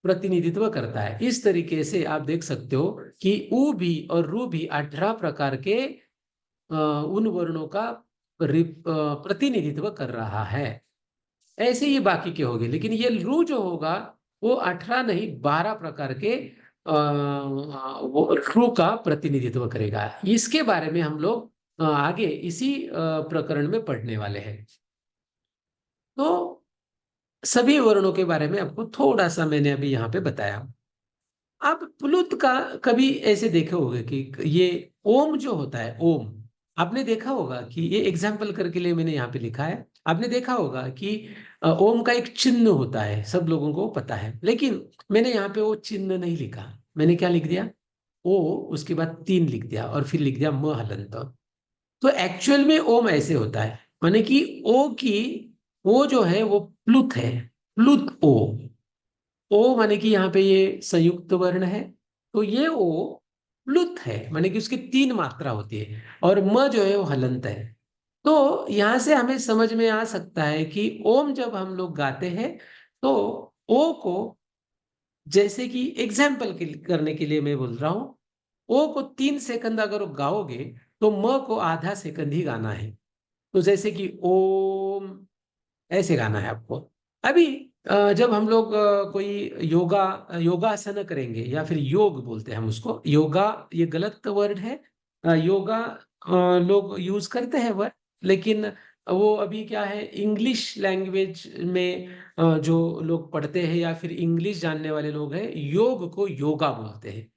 प्रतिनिधित्व करता है। इस तरीके से आप देख सकते हो कि उ भी और रु भी 18 प्रकार के उन वर्णों का प्रतिनिधित्व कर रहा है। ऐसे ही बाकी के होंगे, लेकिन ये रु जो होगा वो 18 नहीं 12 प्रकार के वो रु का प्रतिनिधित्व करेगा। इसके बारे में हम लोग आगे इसी प्रकरण में पढ़ने वाले हैं। तो सभी वर्णों के बारे में आपको थोड़ा सा मैंने अभी यहाँ पे बताया। आप प्लुत का कभी ऐसे देखे होंगे कि ये ओम जो होता है, ओम आपने देखा होगा कि ये एग्जाम्पल करके लिए मैंने यहाँ पे लिखा है। आपने देखा होगा कि ओम का एक चिन्ह होता है, सब लोगों को पता है, लेकिन मैंने यहाँ पे वो चिन्ह नहीं लिखा। मैंने क्या लिख दिया, ओ उसके बाद 3 लिख दिया और फिर लिख दिया म हलंत। तो एक्चुअल में ओम ऐसे होता है, माने कि ओ की ओ जो है वो प्लुत है, प्लुत ओ। ओ माने कि यहाँ पे ये संयुक्त वर्ण है, तो ये ओ प्लुत है, माने कि उसकी 3 मात्रा होती है। और म जो है वो हलंत है। तो यहाँ से हमें समझ में आ सकता है कि ओम जब हम लोग गाते हैं तो ओ को, जैसे कि एग्जाम्पल करने के लिए मैं बोल रहा हूं, ओ को 3 सेकंड अगर गाओगे तो म को आधा सेकंड ही गाना है। तो जैसे कि ओम, ऐसे गाना है आपको। अभी जब हम लोग कोई योगासन करेंगे, या फिर योग बोलते हैं हम उसको, योगा ये गलत वर्ड है। योगा लोग यूज करते हैं वर्ड, लेकिन वो अभी क्या है, इंग्लिश लैंग्वेज में जो लोग पढ़ते हैं या फिर इंग्लिश जानने वाले लोग हैं, योग को योगा बोलते हैं।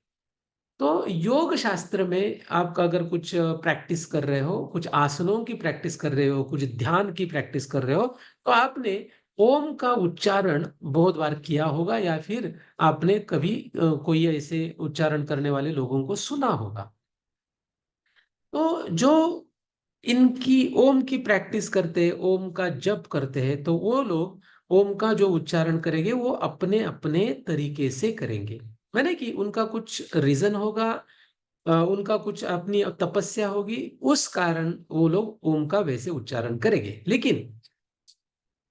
तो योग शास्त्र में आप अगर कुछ प्रैक्टिस कर रहे हो, कुछ आसनों की प्रैक्टिस कर रहे हो, कुछ ध्यान की प्रैक्टिस कर रहे हो, तो आपने ओम का उच्चारण बहुत बार किया होगा, या फिर आपने कभी कोई ऐसे उच्चारण करने वाले लोगों को सुना होगा। तो जो इनकी ओम की प्रैक्टिस करते हैं, ओम का जप करते हैं, तो वो लोग ओम का जो उच्चारण करेंगे वो अपने अपने तरीके से करेंगे। मैंने कि उनका कुछ रीजन होगा, उनका कुछ अपनी तपस्या होगी, उस कारण वो लोग ओम का वैसे उच्चारण करेंगे। लेकिन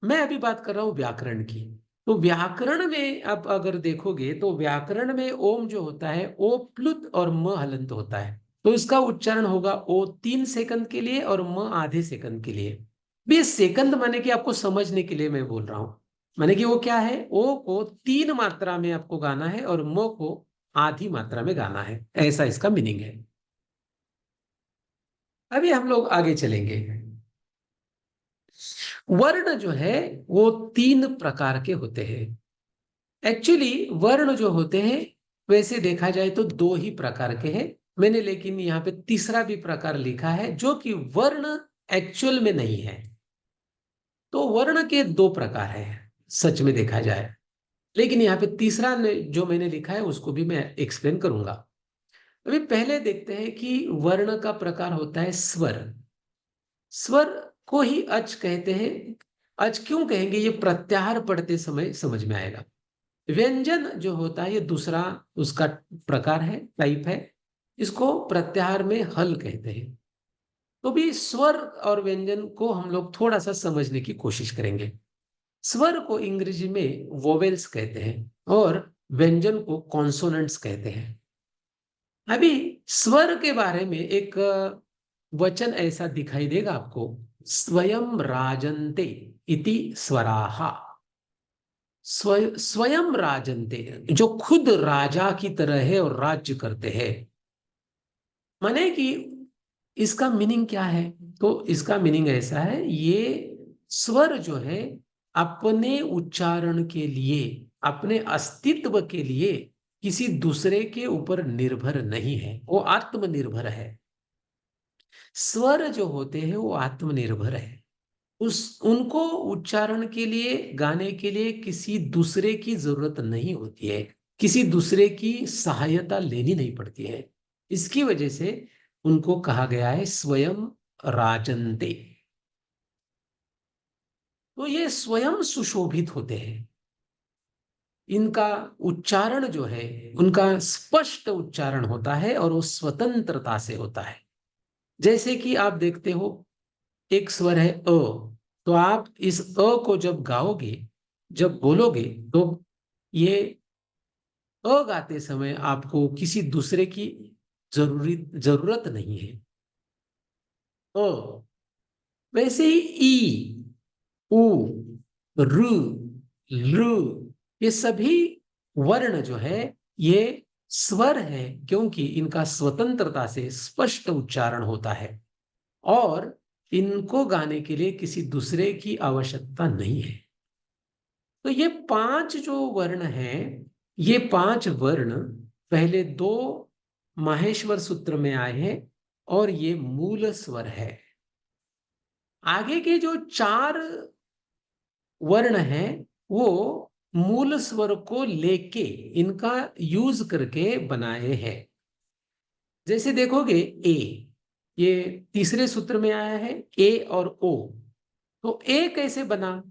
मैं अभी बात कर रहा हूं व्याकरण की। तो व्याकरण में आप अगर देखोगे तो व्याकरण में ओम जो होता है ओ प्लुत और म हलंत होता है। तो इसका उच्चारण होगा ओ 3 सेकंड के लिए और म आधे सेकंड के लिए। भी सेकंड माने कि आपको समझने के लिए मैं बोल रहा हूं, माने कि वो क्या है, ओ को 3 मात्रा में आपको गाना है और म को आधी मात्रा में गाना है, ऐसा इसका मीनिंग है। अभी हम लोग आगे चलेंगे। वर्ण जो है वो 3 प्रकार के होते हैं। एक्चुअली वर्ण जो होते हैं, वैसे देखा जाए तो 2 ही प्रकार के हैं। मैंने लेकिन यहाँ पे तीसरा भी प्रकार लिखा है जो कि वर्ण एक्चुअल में नहीं है। तो वर्ण के 2 प्रकार हैं सच में देखा जाए, लेकिन यहाँ पे तीसरा जो मैंने लिखा है उसको भी मैं एक्सप्लेन करूंगा। अभी पहले देखते हैं कि वर्ण का प्रकार होता है स्वर। स्वर को ही अच कहते हैं। अच क्यों कहेंगे, ये प्रत्याहार पढ़ते समय समझ में आएगा। व्यंजन जो होता है ये दूसरा उसका प्रकार है, टाइप है। इसको प्रत्याहार में हल कहते हैं। तो भी स्वर और व्यंजन को हम लोग थोड़ा सा समझने की कोशिश करेंगे। स्वर को अंग्रेजी में वोवेल्स कहते हैं और व्यंजन को कॉन्सोनेंट्स कहते हैं। अभी स्वर के बारे में एक वचन ऐसा दिखाई देगा आपको, स्वयं राजन्ते इति स्वराहा। स्वयं राजन्ते, जो खुद राजा की तरह है और राज्य करते हैं। माने कि इसका मीनिंग क्या है? तो इसका मीनिंग ऐसा है, ये स्वर जो है अपने उच्चारण के लिए, अपने अस्तित्व के लिए किसी दूसरे के ऊपर निर्भर नहीं है, वो आत्मनिर्भर है। स्वर जो होते हैं वो आत्मनिर्भर है। उस उनको उच्चारण के लिए, गाने के लिए किसी दूसरे की जरूरत नहीं होती है, किसी दूसरे की सहायता लेनी नहीं पड़ती है। इसकी वजह से उनको कहा गया है स्वयं राजन्ते। तो ये स्वयं सुशोभित होते हैं। इनका उच्चारण जो है, उनका स्पष्ट उच्चारण होता है और वो स्वतंत्रता से होता है। जैसे कि आप देखते हो, एक स्वर है अ, तो आप इस अ को जब गाओगे, जब बोलोगे, तो ये अ गाते समय आपको किसी दूसरे की जरूरत नहीं है। अ, वैसे ही ई, उ, रु, लृ, ये सभी वर्ण जो है ये स्वर है, क्योंकि इनका स्वतंत्रता से स्पष्ट उच्चारण होता है और इनको गाने के लिए किसी दूसरे की आवश्यकता नहीं है। तो ये पांच जो वर्ण हैं, ये पांच वर्ण पहले दो माहेश्वर सूत्र में आए हैं और ये मूल स्वर है। आगे के जो चार वर्ण हैं वो मूल स्वर को लेके, इनका यूज करके बनाए हैं। जैसे देखोगे ए, ये तीसरे सूत्र में आया है, ए और ओ। तो ए कैसे बना?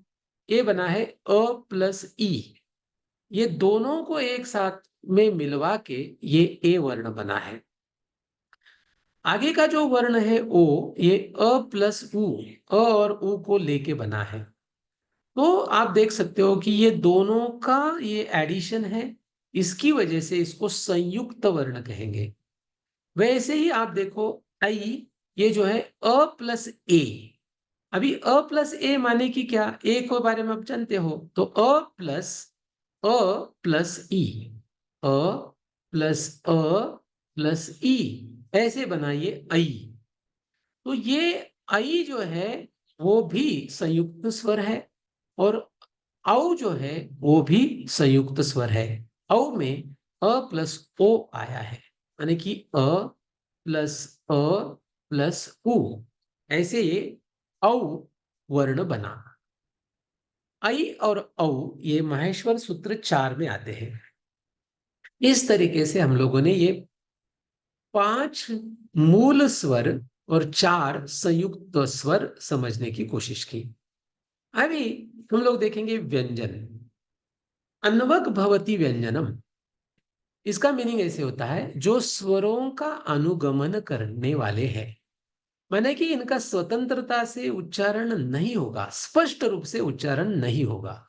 ए बना है अ प्लस ई, ये दोनों को एक साथ में मिलवा के ये ए वर्ण बना है। आगे का जो वर्ण है ओ, ये अ प्लस उ, अ और उ को लेके बना है। तो आप देख सकते हो कि ये दोनों का ये एडिशन है, इसकी वजह से इसको संयुक्त वर्ण कहेंगे। वैसे ही आप देखो आई, ये जो है अ प्लस ए। अभी अ प्लस ए माने कि क्या, ए के बारे में आप जानते हो, तो अ प्लस ई, अ अ प्लस ई, ऐसे बनाइए आई। तो ये आई जो है वो भी संयुक्त स्वर है और औ जो है वो भी संयुक्त स्वर है। औ में अ प्लस ओ आया है, यानी कि अ प्लस उ, ऐसे ये औ वर्ण बना। आई और औ ये माहेश्वर सूत्र 4 में आते हैं। इस तरीके से हम लोगों ने ये 5 मूल स्वर और 4 संयुक्त स्वर समझने की कोशिश की। अभी हम लोग देखेंगे व्यंजन। अन्वक भवति व्यंजनम, इसका मीनिंग ऐसे होता है, जो स्वरों का अनुगमन करने वाले हैं। माने कि इनका स्वतंत्रता से उच्चारण नहीं होगा, स्पष्ट रूप से उच्चारण नहीं होगा।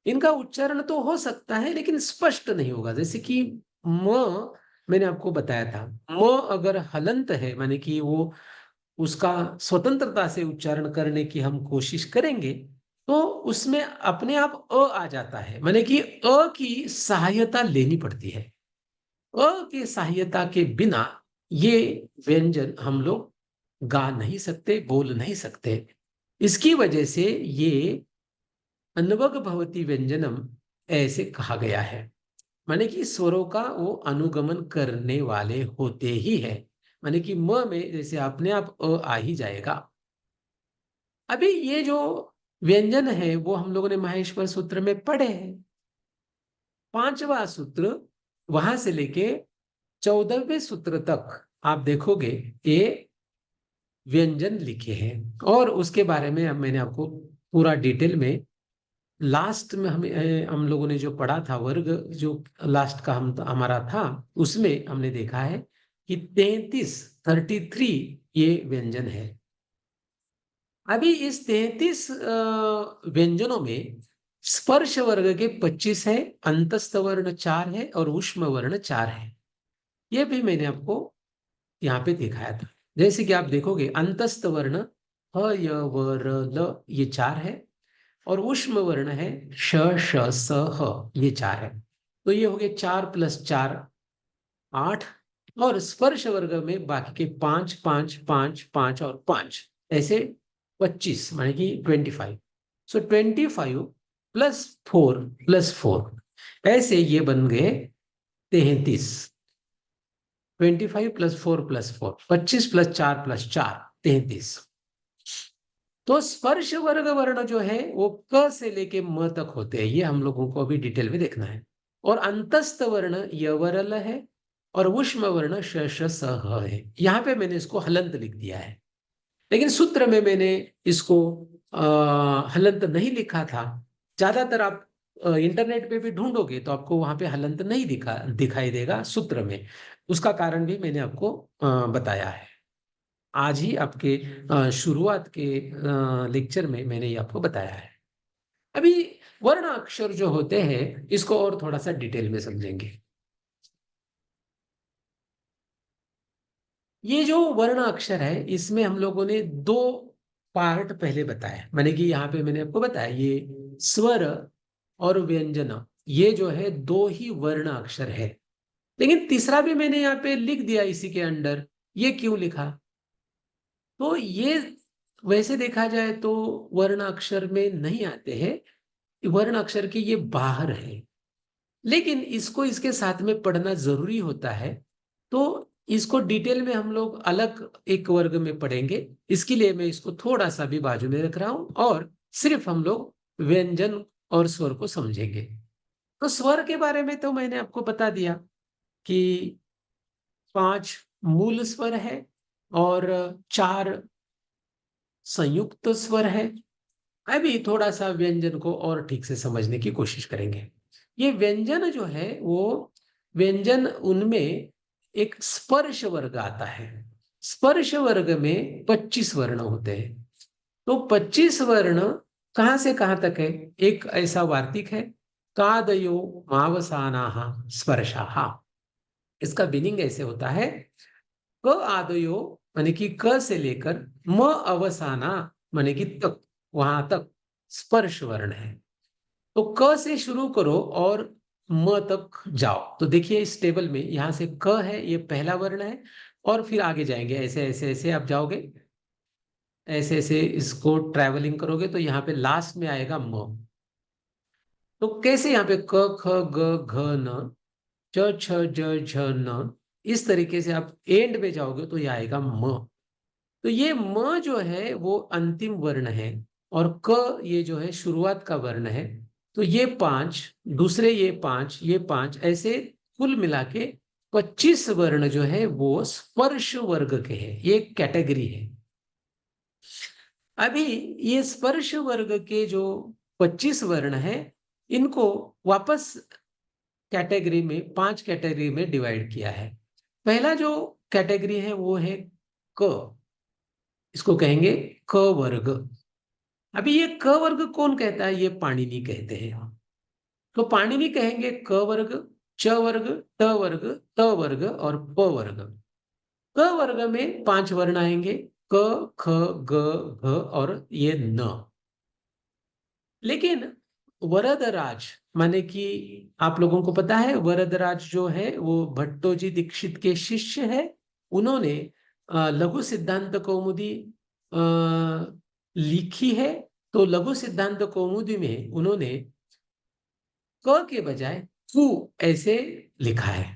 इनका उच्चारण तो हो सकता है लेकिन स्पष्ट नहीं होगा। जैसे कि म, मैंने आपको बताया था, म अगर हलंत है, माने कि वो उसका स्वतंत्रता से उच्चारण करने की हम कोशिश करेंगे, तो उसमें अपने आप अ आ जाता है, माने कि अ की सहायता लेनी पड़ती है। अ की सहायता के बिना ये व्यंजन हम लोग गा नहीं सकते, बोल नहीं सकते। इसकी वजह से ये अन्वग भवति व्यंजनम ऐसे कहा गया है। माने कि स्वरों का वो अनुगमन करने वाले होते ही है। माने कि म में जैसे अपने आप अ आ ही जाएगा। अभी ये जो व्यंजन है वो हम लोगों ने माहेश्वर सूत्र में पढ़े हैं। 5वां सूत्र वहां से लेके 14वें सूत्र तक आप देखोगे ये व्यंजन लिखे हैं और उसके बारे में अब मैंने आपको पूरा डिटेल में लास्ट में हम लोगों ने जो पढ़ा था वर्ग, जो लास्ट का हमारा था, उसमें हमने देखा है कि 33 ये व्यंजन है। अभी इस 33 व्यंजनों में स्पर्श वर्ग के 25 है, अंतस्थ वर्ण 4 है और ऊष्म वर्ण 4 है। ये भी मैंने आपको यहाँ पे दिखाया था। जैसे कि आप देखोगे अंतस्थ वर्ण ह य व र ल ये 4 है और ऊष्म वर्ण है श श स ह ये 4 है। तो ये हो गए 4 + 4 8, और स्पर्श वर्ग में बाकी के 5 5 5 5 और 5 ऐसे 25 माने कि 25। सो 25 + 4 + 4 ऐसे ये बन गए 33। 25 + 4 + 4 25 + 4 + 4 33। तो स्पर्श वर्ग वर्ण जो है वो क से लेके म तक होते हैं, ये हम लोगों को अभी डिटेल में देखना है। और अंतस्थ वर्ण यवरल है और ऊष्म वर्ण श श स ह है। यहाँ पे मैंने इसको हलंत लिख दिया है, लेकिन सूत्र में मैंने इसको हलंत नहीं लिखा था। ज्यादातर आप इंटरनेट पे भी ढूंढोगे तो आपको वहां पे हलंत नहीं दिखाई देगा सूत्र में। उसका कारण भी मैंने आपको बताया है। आज ही आपके शुरुआत के लेक्चर में मैंने ये आपको बताया है। अभी वर्ण अक्षर जो होते हैं इसको और थोड़ा सा डिटेल में समझेंगे। ये जो वर्ण अक्षर है इसमें हम लोगों ने दो पार्ट पहले बताया, माने कि यहाँ पे मैंने आपको बताया ये स्वर और व्यंजन, ये जो है दो ही वर्ण अक्षर है। लेकिन तीसरा भी मैंने यहाँ पे लिख दिया इसी के अंडर। ये क्यों लिखा? तो ये वैसे देखा जाए तो वर्ण अक्षर में नहीं आते हैं, वर्ण अक्षर के ये बाहर है, लेकिन इसको इसके साथ में पढ़ना जरूरी होता है। तो इसको डिटेल में हम लोग अलग एक वर्ग में पढ़ेंगे, इसके लिए मैं इसको थोड़ा सा भी बाजू में रख रहा हूं और सिर्फ हम लोग व्यंजन और स्वर को समझेंगे। तो स्वर के बारे में तो मैंने आपको बता दिया कि 5 मूल स्वर है और 4 संयुक्त स्वर है। अभी थोड़ा सा व्यंजन को और ठीक से समझने की कोशिश करेंगे। ये व्यंजन जो है वो व्यंजन, उनमें एक स्पर्श वर्ग आता है। स्पर्श वर्ग में 25 वर्ण होते हैं। तो 25 वर्ण कहां से कहां तक है? एक ऐसा वार्तिक है, कादयो मावसाना स्पर्शाहा। इसका मीनिंग ऐसे होता है, क आदयो माने कि क से लेकर म अवसाना माने कि तक, वहां तक स्पर्श वर्ण है। तो क से शुरू करो और म तक जाओ। तो देखिए इस टेबल में यहां से क है, ये पहला वर्ण है, और फिर आगे जाएंगे ऐसे ऐसे ऐसे आप जाओगे, ऐसे ऐसे इसको ट्रैवलिंग करोगे तो यहाँ पे लास्ट में आएगा म। तो कैसे यहाँ पे क ख ग घ न च छ ज झ न, इस तरीके से आप एंड में जाओगे तो ये आएगा म। तो ये म जो है वो अंतिम वर्ण है और क ये जो है शुरुआत का वर्ण है। तो ये 5, दूसरे ये 5, ये 5, ऐसे कुल मिला के 25 वर्ण जो है वो स्पर्श वर्ग के हैं। ये कैटेगरी है। अभी ये स्पर्श वर्ग के जो 25 वर्ण है, इनको वापस कैटेगरी में 5 कैटेगरी में डिवाइड किया है। पहला जो कैटेगरी है वो है क, इसको कहेंगे क वर्ग। अभी ये क वर्ग कौन कहता है? ये पाणिनि कहते हैं। तो पाणिनि कहेंगे क वर्ग, च वर्ग, ट वर्ग, त वर्ग और प वर्ग। क वर्ग में 5 वर्ण आएंगे, क ख ग घ और ये न। लेकिन वरदराज, माने कि आप लोगों को पता है वरदराज जो है वो भट्टोजी दीक्षित के शिष्य है। उन्होंने लघु सिद्धांत कौमुदी अ, लिखी है। तो लघु सिद्धांत कौमुदी में उन्होंने क के बजाय कु ऐसे लिखा है।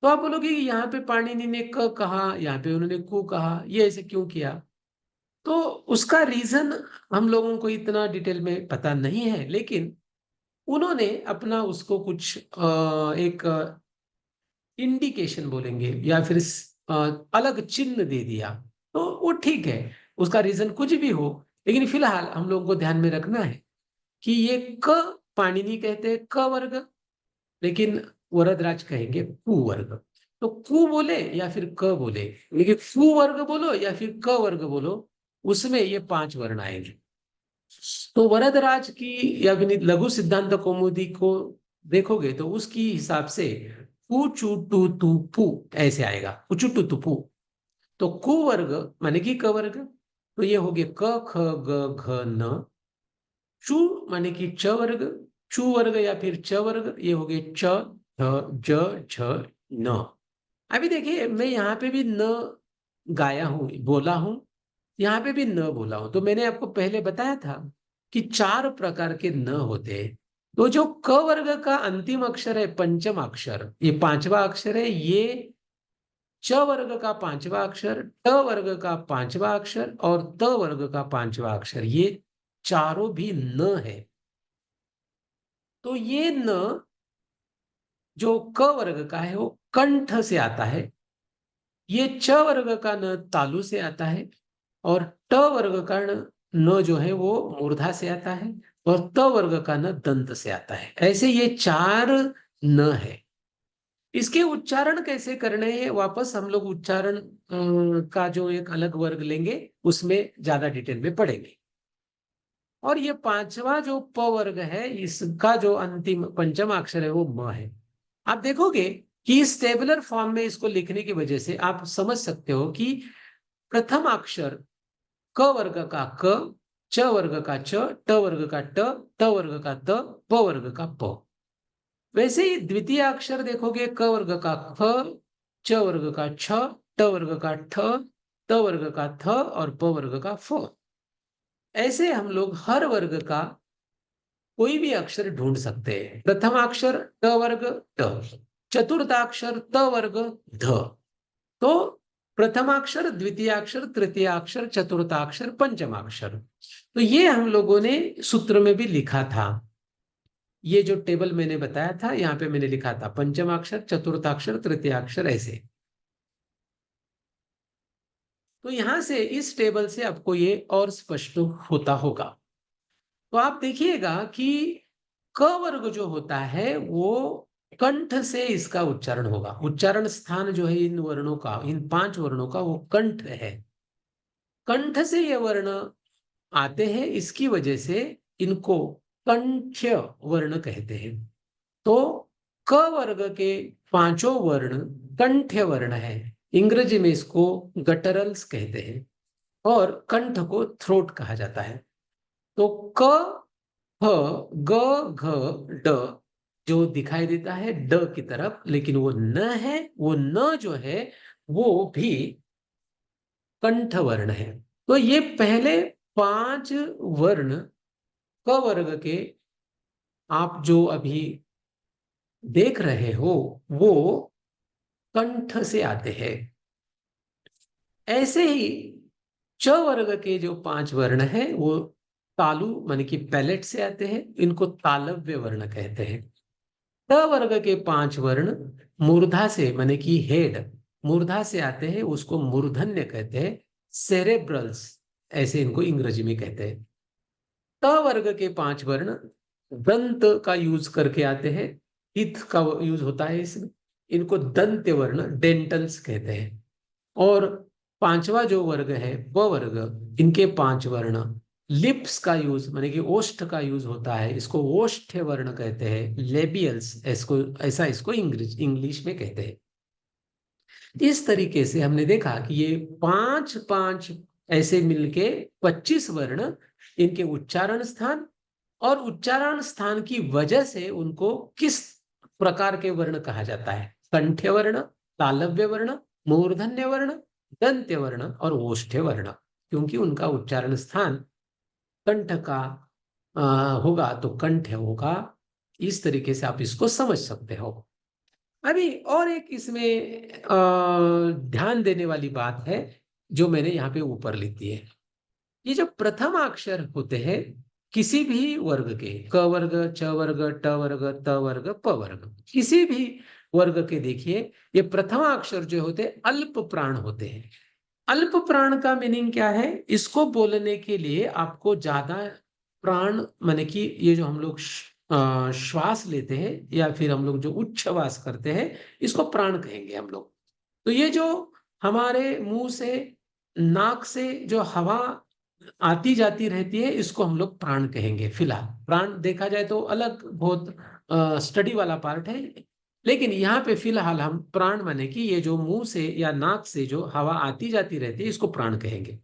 तो आप बोलोगे कि यहाँ पे पाणिनि ने क कहा, यहाँ पे उन्होंने कु कहा, ये ऐसे क्यों किया? तो उसका रीजन हम लोगों को इतना डिटेल में पता नहीं है, लेकिन उन्होंने अपना उसको कुछ एक इंडिकेशन बोलेंगे या फिर अलग चिन्ह दे दिया। तो वो ठीक है, उसका रीजन कुछ भी हो, लेकिन फिलहाल हम लोगों को ध्यान में रखना है कि ये क पाणिनि कहते हैं क वर्ग, लेकिन वरदराज कहेंगे कु वर्ग। तो कु बोले या फिर क बोले, लेकिन कु वर्ग बोलो या फिर क वर्ग बोलो, उसमें ये 5 वर्ण आएंगे। तो वरदराज की या फिर लघु सिद्धांत कौमुदी को देखोगे तो उसकी हिसाब से कु चु टू तू पू ऐसे आएगा, कुचु टू तू पू। तो कु वर्ग माने कि क वर्ग, तो ये हो गया क ख ग घ न। चू माने कि च वर्ग, चू वर्ग या फिर च वर्ग, ये हो गए च ध ज झ न। अभी देखिए मैं यहाँ पे भी न गाया हूं, बोला हूं, यहाँ पे भी न बोला हूं। तो मैंने आपको पहले बताया था कि 4 प्रकार के न होते हैं। तो जो क वर्ग का अंतिम अक्षर है, पंचम अक्षर, ये 5वां अक्षर है, ये च वर्ग का 5वां अक्षर, ट वर्ग का 5वां अक्षर और त वर्ग का 5वां अक्षर, ये चारों भी न है। तो ये न जो क वर्ग का है वो कंठ से आता है, ये च वर्ग का न तालु से आता है, और ट वर्ग का न जो है वो मूर्धा से आता है, और त वर्ग का न दंत से आता है। ऐसे ये 4 न है। इसके उच्चारण कैसे करने हैं, वापस हम लोग उच्चारण का जो एक अलग वर्ग लेंगे, उसमें ज्यादा डिटेल में पढ़ेंगे। और ये 5वां जो प वर्ग है, इसका जो अंतिम पंचम अक्षर है वो म है। आप देखोगे कि इस टेबुलर फॉर्म में इसको लिखने की वजह से आप समझ सकते हो कि प्रथम अक्षर क वर्ग का क, च वर्ग का च, ट वर्ग का ट, त वर्ग का त, प वर्ग का प। वैसे ही द्वितीय अक्षर देखोगे क वर्ग का ख, च वर्ग का छ, ट वर्ग का ठ, त वर्ग का थ और प वर्ग का फ। ऐसे हम लोग हर वर्ग का कोई भी अक्षर ढूंढ सकते हैं। प्रथम अक्षर ट वर्ग ट, चतुर्थाक्षर त वर्ग ध। तो प्रथमाक्षर, द्वितीयाक्षर, तृतीयाक्षर, चतुर्थाक्षर, पंचमाक्षर, तो ये हम लोगों ने सूत्र में भी लिखा था। ये जो टेबल मैंने बताया था, यहाँ पे मैंने लिखा था पंचमाक्षर, चतुर्थाक्षर, तृतीयाक्षर ऐसे। तो यहां से इस टेबल से आपको ये और स्पष्ट होता होगा। तो आप देखिएगा कि क वर्ग जो होता है वो कंठ से इसका उच्चारण होगा। उच्चारण स्थान जो है इन वर्णों का, इन 5 वर्णों का, वो कंठ है। कंठ से ये वर्ण आते हैं, इसकी वजह से इनको कंठ्य वर्ण कहते हैं। तो क वर्ग के 5 वर्ण कंठ्य वर्ण है। अंग्रेजी में इसको गटरल्स कहते हैं और कंठ को थ्रोट कहा जाता है। तो क ह ग घ ड जो दिखाई देता है ड की तरफ, लेकिन वो न है, वो न जो है वो भी कंठ वर्ण है। तो ये पहले 5 वर्ण क वर्ग के आप जो अभी देख रहे हो वो कंठ से आते हैं। ऐसे ही च वर्ग के जो 5 वर्ण हैं वो तालु माने कि पैलेट से आते हैं, इनको तालव्य वर्ण कहते हैं। ट वर्ग के 5 वर्ण मूर्धा से माने कि हेड, मूर्धा से आते हैं, उसको मूर्धन्य कहते हैं, सेरेब्रल्स ऐसे इनको अंग्रेजी में कहते हैं। त वर्ग के 5 वर्ण दंत का यूज करके आते हैं, टीथ का यूज होता है इसमें, इनको दंत्य वर्ण डेंटल्स कहते हैं। और 5वां जो वर्ग है व वर्ग, इनके 5 वर्ण लिप्स का यूज माने कि ओष्ठ का यूज होता है, इसको ओष्ठ्य वर्ण कहते हैं, लेबियल्स इसको, ऐसा इसको इंग्लिश में कहते हैं। इस तरीके से हमने देखा कि ये 5 ऐसे मिलके 25 वर्ण, इनके उच्चारण स्थान और उच्चारण स्थान की वजह से उनको किस प्रकार के वर्ण कहा जाता है, कंठ्य वर्ण, तालव्य वर्ण, मूर्धन्य वर्ण, दंत्य वर्ण और ओष्ठ्य वर्ण, क्योंकि उनका उच्चारण स्थान कंठ का होगा तो कंठ होगा। इस तरीके से आप इसको समझ सकते हो। अभी और एक इसमें ध्यान देने वाली बात है जो मैंने यहाँ पे ऊपर लिखी है। ये जो प्रथम अक्षर होते हैं किसी भी वर्ग के, क वर्ग, च वर्ग, ट वर्ग, त वर्ग, प वर्ग, किसी भी वर्ग के देखिए, ये प्रथम अक्षर जो होते हैं अल्प प्राण होते हैं। अल्प प्राण का मीनिंग क्या है, इसको बोलने के लिए आपको ज्यादा प्राण माने कि ये जो हम लोग श्वास लेते हैं या फिर हम लोग जो उच्छ्वास करते हैं, इसको प्राण कहेंगे हम लोग। तो ये जो हमारे मुंह से, नाक से जो हवा आती जाती रहती है, इसको हम लोग प्राण कहेंगे। फिलहाल प्राण देखा जाए तो अलग बहुत स्टडी वाला पार्ट है, लेकिन यहाँ पे फिलहाल हम प्राण माने कि ये जो मुंह से या नाक से जो हवा आती जाती रहती है, इसको प्राण कहेंगे।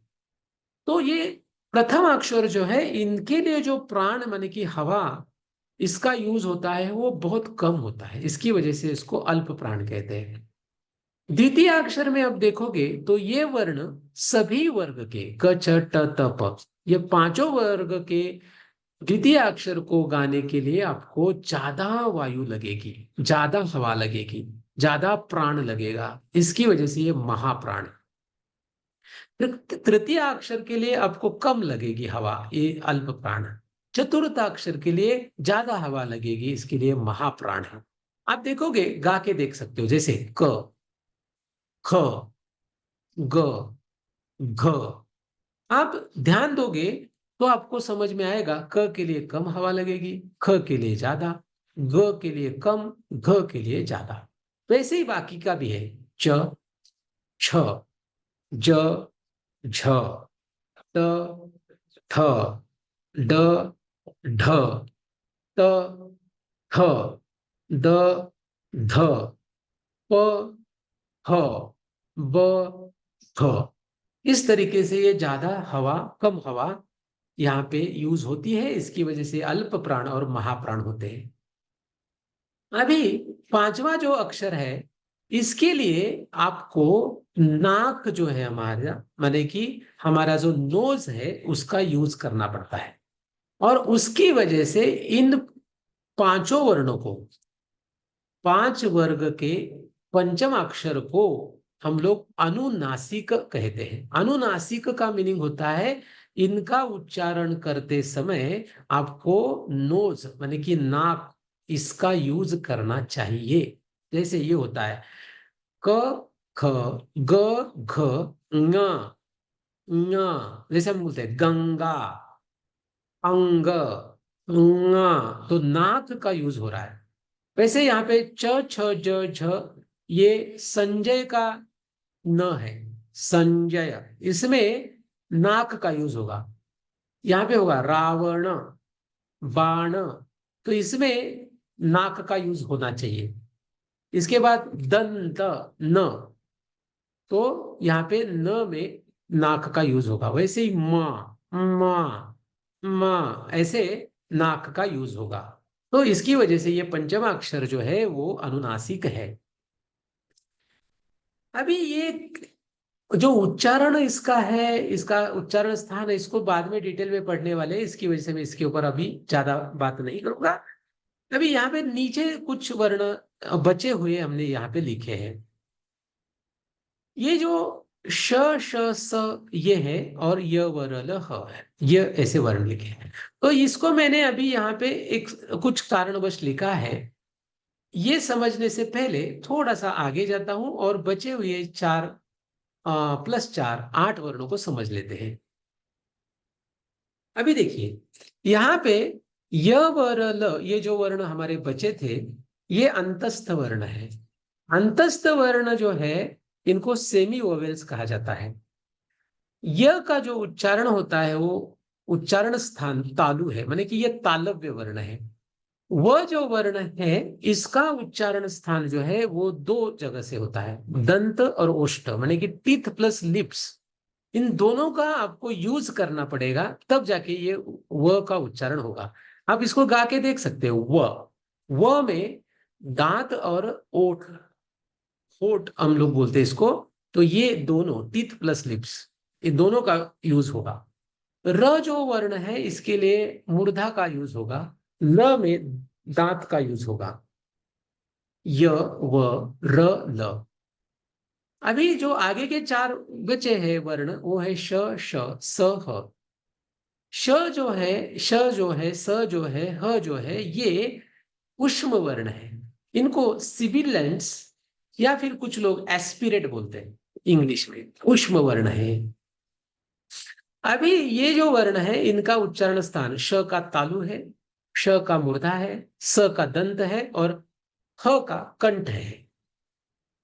तो ये प्रथम अक्षर जो है, इनके लिए जो प्राण माने कि हवा, इसका यूज होता है वो बहुत कम होता है, इसकी वजह से इसको अल्प प्राण कहते हैं। द्वितीय अक्षर में अब देखोगे तो ये वर्ण सभी वर्ग के क छ ट त प, ये पांचों वर्ग के द्वितीय अक्षर को गाने के लिए आपको ज्यादा वायु लगेगी, ज्यादा हवा लगेगी, ज्यादा प्राण लगेगा, इसकी वजह से ये महाप्राण है। तृतीय अक्षर के लिए आपको कम लगेगी हवा, ये अल्प प्राण है। चतुर्थ अक्षर के लिए ज्यादा हवा लगेगी, इसके लिए महाप्राण है। आप देखोगे, गा के देख सकते हो, जैसे क, ख, ग, घ। आप ध्यान दोगे तो आपको समझ में आएगा, क के लिए कम हवा लगेगी, ख के लिए ज्यादा, ग के लिए कम, घ के लिए ज्यादा। वैसे ही बाकी का भी है, च, छ, ज, झ, त, थ, ड, ढ, त, थ, द, ध, प, ह, ब, थ। इस तरीके से ये ज्यादा हवा, कम हवा यहाँ पे यूज होती है, इसकी वजह से अल्प प्राण और महाप्राण होते हैं। अभी पांचवा जो अक्षर है, इसके लिए आपको नाक जो है हमारा, माने कि हमारा जो नोज है, उसका यूज करना पड़ता है। और उसकी वजह से इन पांचों वर्णों को, पांच वर्ग के पंचम अक्षर को हम लोग अनुनासिक कहते हैं। अनुनासिक का मीनिंग होता है, इनका उच्चारण करते समय आपको नोज माने कि नाक, इसका यूज करना चाहिए। जैसे ये होता है क, ख, ग, घ, ङ, ङ। जैसे हम बोलते हैं गंगा, अंग, ङ, तो नाक का यूज हो रहा है। वैसे यहाँ पे च, छ, ज, झ, ये संजय का न है, संजय, इसमें नाक का यूज होगा। यहाँ पे होगा रावण, बाण, तो इसमें नाक का यूज होना चाहिए। इसके बाद दंत, न, तो यहाँ पे न में नाक का यूज होगा। वैसे ही माँ, माँ, माँ, ऐसे नाक का यूज होगा। तो इसकी वजह से ये पंचम अक्षर जो है वो अनुनासिक है। अभी ये जो उच्चारण इसका है, इसका उच्चारण स्थान है, इसको बाद में डिटेल में पढ़ने वाले हैं, इसकी वजह से मैं इसके ऊपर अभी ज्यादा बात नहीं करूंगा। अभी यहाँ पे नीचे कुछ वर्ण बचे हुए हमने यहाँ पे लिखे हैं। ये जो श, श, स, ये है, और य, व, र, ल, ह है, ये ऐसे वर्ण लिखे हैं। तो इसको मैंने अभी यहाँ पे एक कुछ कारणवश लिखा है। ये समझने से पहले थोड़ा सा आगे जाता हूं और बचे हुए चार प्लस चार, आठ वर्णों को समझ लेते हैं। अभी देखिए, यहाँ पे य, व, र, ल, ये जो वर्ण हमारे बचे थे, ये अंतस्थ वर्ण है। अंतस्थ वर्ण जो है, इनको सेमी वोवेल्स कहा जाता है। य का जो उच्चारण होता है, वो उच्चारण स्थान तालु है, माने कि ये तालव्य वर्ण है। वह जो वर्ण है, इसका उच्चारण स्थान जो है वो दो जगह से होता है, दंत और ओष्ठ, माने कि टीथ प्लस लिप्स, इन दोनों का आपको यूज करना पड़ेगा, तब जाके ये व का उच्चारण होगा। आप इसको गा के देख सकते हो, व में दांत और ओठ, होठ हम लोग बोलते हैं इसको, तो ये दोनों टीथ प्लस लिप्स, ये दोनों का यूज होगा। र जो वर्ण है, इसके लिए मूर्धा का यूज होगा। ल में दांत का यूज होगा। य, व, र, ल। अभी जो आगे के चार बचे हैं वर्ण, वो है श, श, स, ह। श जो है, श जो है, स जो है, ह जो है, ये उष्म वर्ण है। इनको सिबिलेंट्स या फिर कुछ लोग एस्पिरेट बोलते हैं इंग्लिश में, उष्म वर्ण है। अभी ये जो वर्ण है इनका उच्चारण स्थान श का तालु है, श का मूर्धा है, स का दंत है और ह का कंठ है।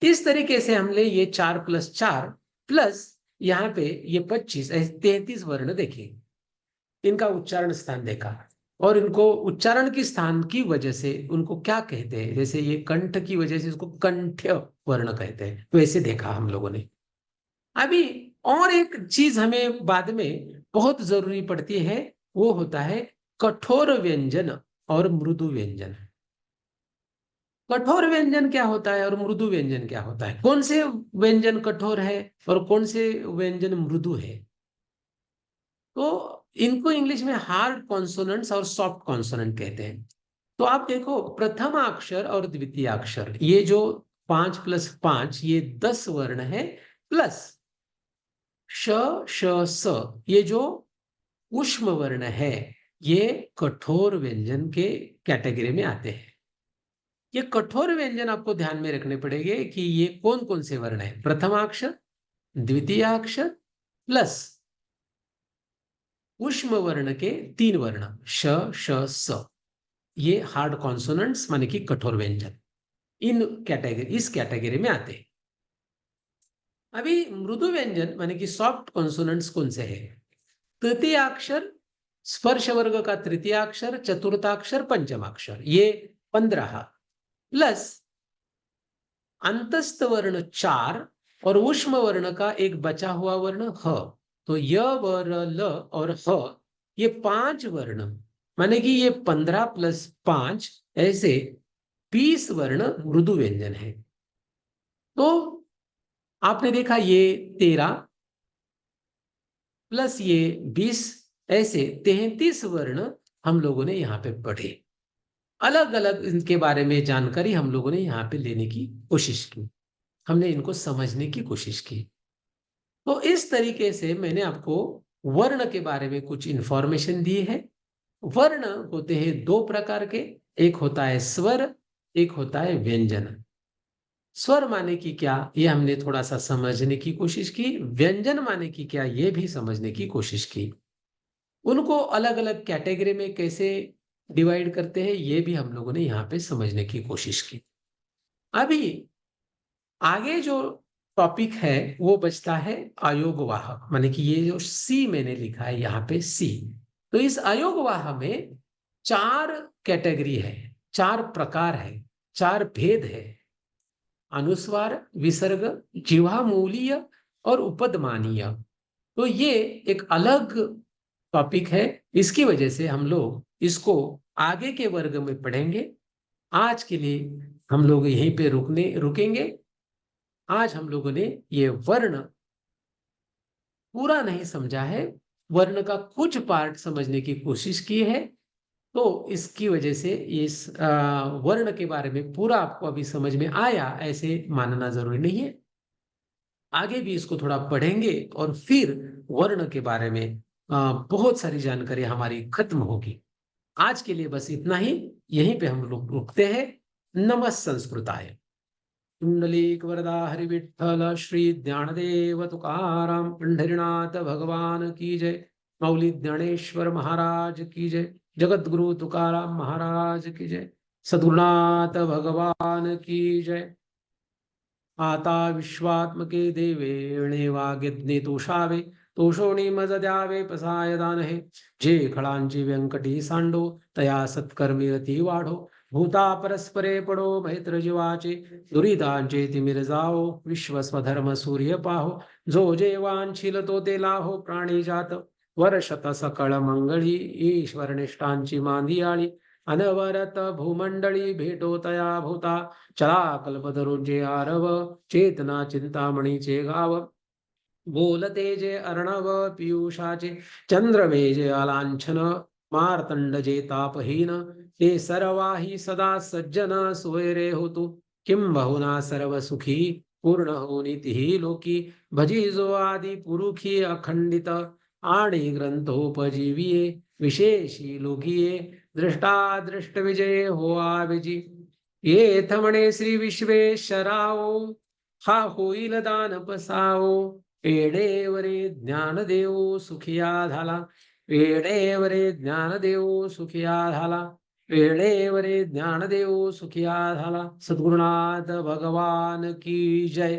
इस तरीके से हमने ये 4+4 प्लस यहाँ पे ये 25 ऐसे 33 वर्ण देखे, इनका उच्चारण स्थान देखा और इनको उच्चारण की स्थान की वजह से उनको क्या कहते हैं, जैसे ये कंठ की वजह से इसको कंठ्य वर्ण कहते हैं, वैसे देखा हम लोगों ने। अभी और एक चीज हमें बाद में बहुत जरूरी पड़ती है, वो होता है कठोर व्यंजन और मृदु व्यंजन। कठोर व्यंजन क्या होता है और मृदु व्यंजन क्या होता है, कौन से व्यंजन कठोर है और कौन से व्यंजन मृदु है। तो इनको इंग्लिश में हार्ड कॉन्सोनेंट्स और सॉफ्ट कॉन्सोनेंट कहते हैं। तो आप देखो प्रथम अक्षर और द्वितीय अक्षर ये जो 5+5 ये 10 वर्ण है, प्लस श श स ये जो उष्म वर्ण है, ये कठोर व्यंजन के कैटेगरी में आते हैं। ये कठोर व्यंजन आपको ध्यान में रखने पड़ेंगे कि ये कौन कौन से वर्ण है, प्रथमाक्षर, द्वितीयाक्षर प्लस उष्म वर्ण के 3 वर्ण श श स, ये हार्ड कॉन्सोनेंट्स माने कि कठोर व्यंजन इस कैटेगरी में आते हैं। अभी मृदु व्यंजन माने कि सॉफ्ट कॉन्सोनेंट्स कौन से है, तृतीयाक्षर, स्पर्श वर्ग का तृतीयाक्षर, चतुर्थाक्षर, पंचमाक्षर, ये 15 प्लस अंतस्थ वर्ण 4 और उष्म वर्ण का एक बचा हुआ वर्ण ह। तो य व र ल और ह ये 5 वर्ण माने कि ये 15+5 ऐसे 20 वर्ण मृदु व्यंजन है। तो आपने देखा ये 13 प्लस ये 20 ऐसे 33 वर्ण हम लोगों ने यहाँ पे पढ़े। अलग अलग इनके बारे में जानकारी हम लोगों ने यहाँ पे लेने की कोशिश की, हमने इनको समझने की कोशिश की। तो इस तरीके से मैंने आपको वर्ण के बारे में कुछ इंफॉर्मेशन दी है। वर्ण होते हैं 2 प्रकार के, एक होता है स्वर, एक होता है व्यंजन। स्वर माने कि क्या ये हमने थोड़ा सा समझने की कोशिश की, व्यंजन माने कि क्या ये भी समझने की कोशिश की। उनको अलग अलग कैटेगरी में कैसे डिवाइड करते हैं ये भी हम लोगों ने यहाँ पे समझने की कोशिश की। अभी आगे जो टॉपिक है वो बचता है अयोगवाह, माने कि ये जो सी मैंने लिखा है यहाँ पे सी। तो इस अयोगवाह में 4 कैटेगरी है, 4 प्रकार है, 4 भेद है, अनुस्वार, विसर्ग, जिह्वामूलीय और उपदमानीय। तो ये एक अलग टॉपिक है, इसकी वजह से हम लोग इसको आगे के वर्ग में पढ़ेंगे। आज के लिए हम लोग यहीं पे रुकेंगे। आज हम लोगों ने ये वर्ण पूरा नहीं समझा है, वर्ण का कुछ पार्ट समझने की कोशिश की है। तो इसकी वजह से इस वर्ण के बारे में पूरा आपको अभी समझ में आया ऐसे मानना जरूरी नहीं है। आगे भी इसको थोड़ा पढ़ेंगे और फिर वर्ण के बारे में बहुत सारी जानकारी हमारी खत्म होगी। आज के लिए बस इतना ही, यहीं पे हम लोग रुकते हैं। नमः संस्कृताय। कुंडलीक वरदा हरि विठ्ठल श्री ज्ञानदेव तुकाराम पंढरीनाथ भगवान की जय। मौली ज्ञानेश्वर महाराज की जय। जगत गुरु तुकाराम महाराज की जय। सद्गुरुनाथ भगवान की जय। आता विश्वात्मके देवे वाग्यज्ञे तोषावे तोषोणी मजद्यावे पसाय दानहे जे खळांची व्यंकटी सांडो तया सत्कर्मी रती वाढो भूता परस्परे पडो मैत्र जीवाचे दुरितांचे तिमिर जाओ विश्वस्वधर्म सूर्य पाहो जो जे वांछिल तो ते लाहो प्राणी जात वर्षत सकळ मंगळी ईश्वर निष्ठांची मांदियाळी अनवरत भूमंडळी भेटो तया भूता चला कल्पतरुंचे आरव चेतना चिंतामणीचे गाव बोलते जे अर्णव पियुषाचे चंद्रमे जे अलांछन मार्तंड जे तापहीन ते सर्वाही सदा सज्जन सोयरे होतु किंबहुना सर्व सुखी पूर्ण होनितिही लोकी भजी जो आदि पुरुखी अखंडित आणि ग्रंथोपजीविये विशेषी लोकिये दृष्टादृष्ट विजय होआ विजी येथ म्हणे श्री विश्वेश्वराओ हा होईल दान पसाओ वेळेवरे ज्ञानदेव सुखिया झाला, वेळेवरे ज्ञानदेव सुखिया झाला, वेळेवरे ज्ञानदेव सुखिया झाला. सद्गुरुनाथ भगवान की जय.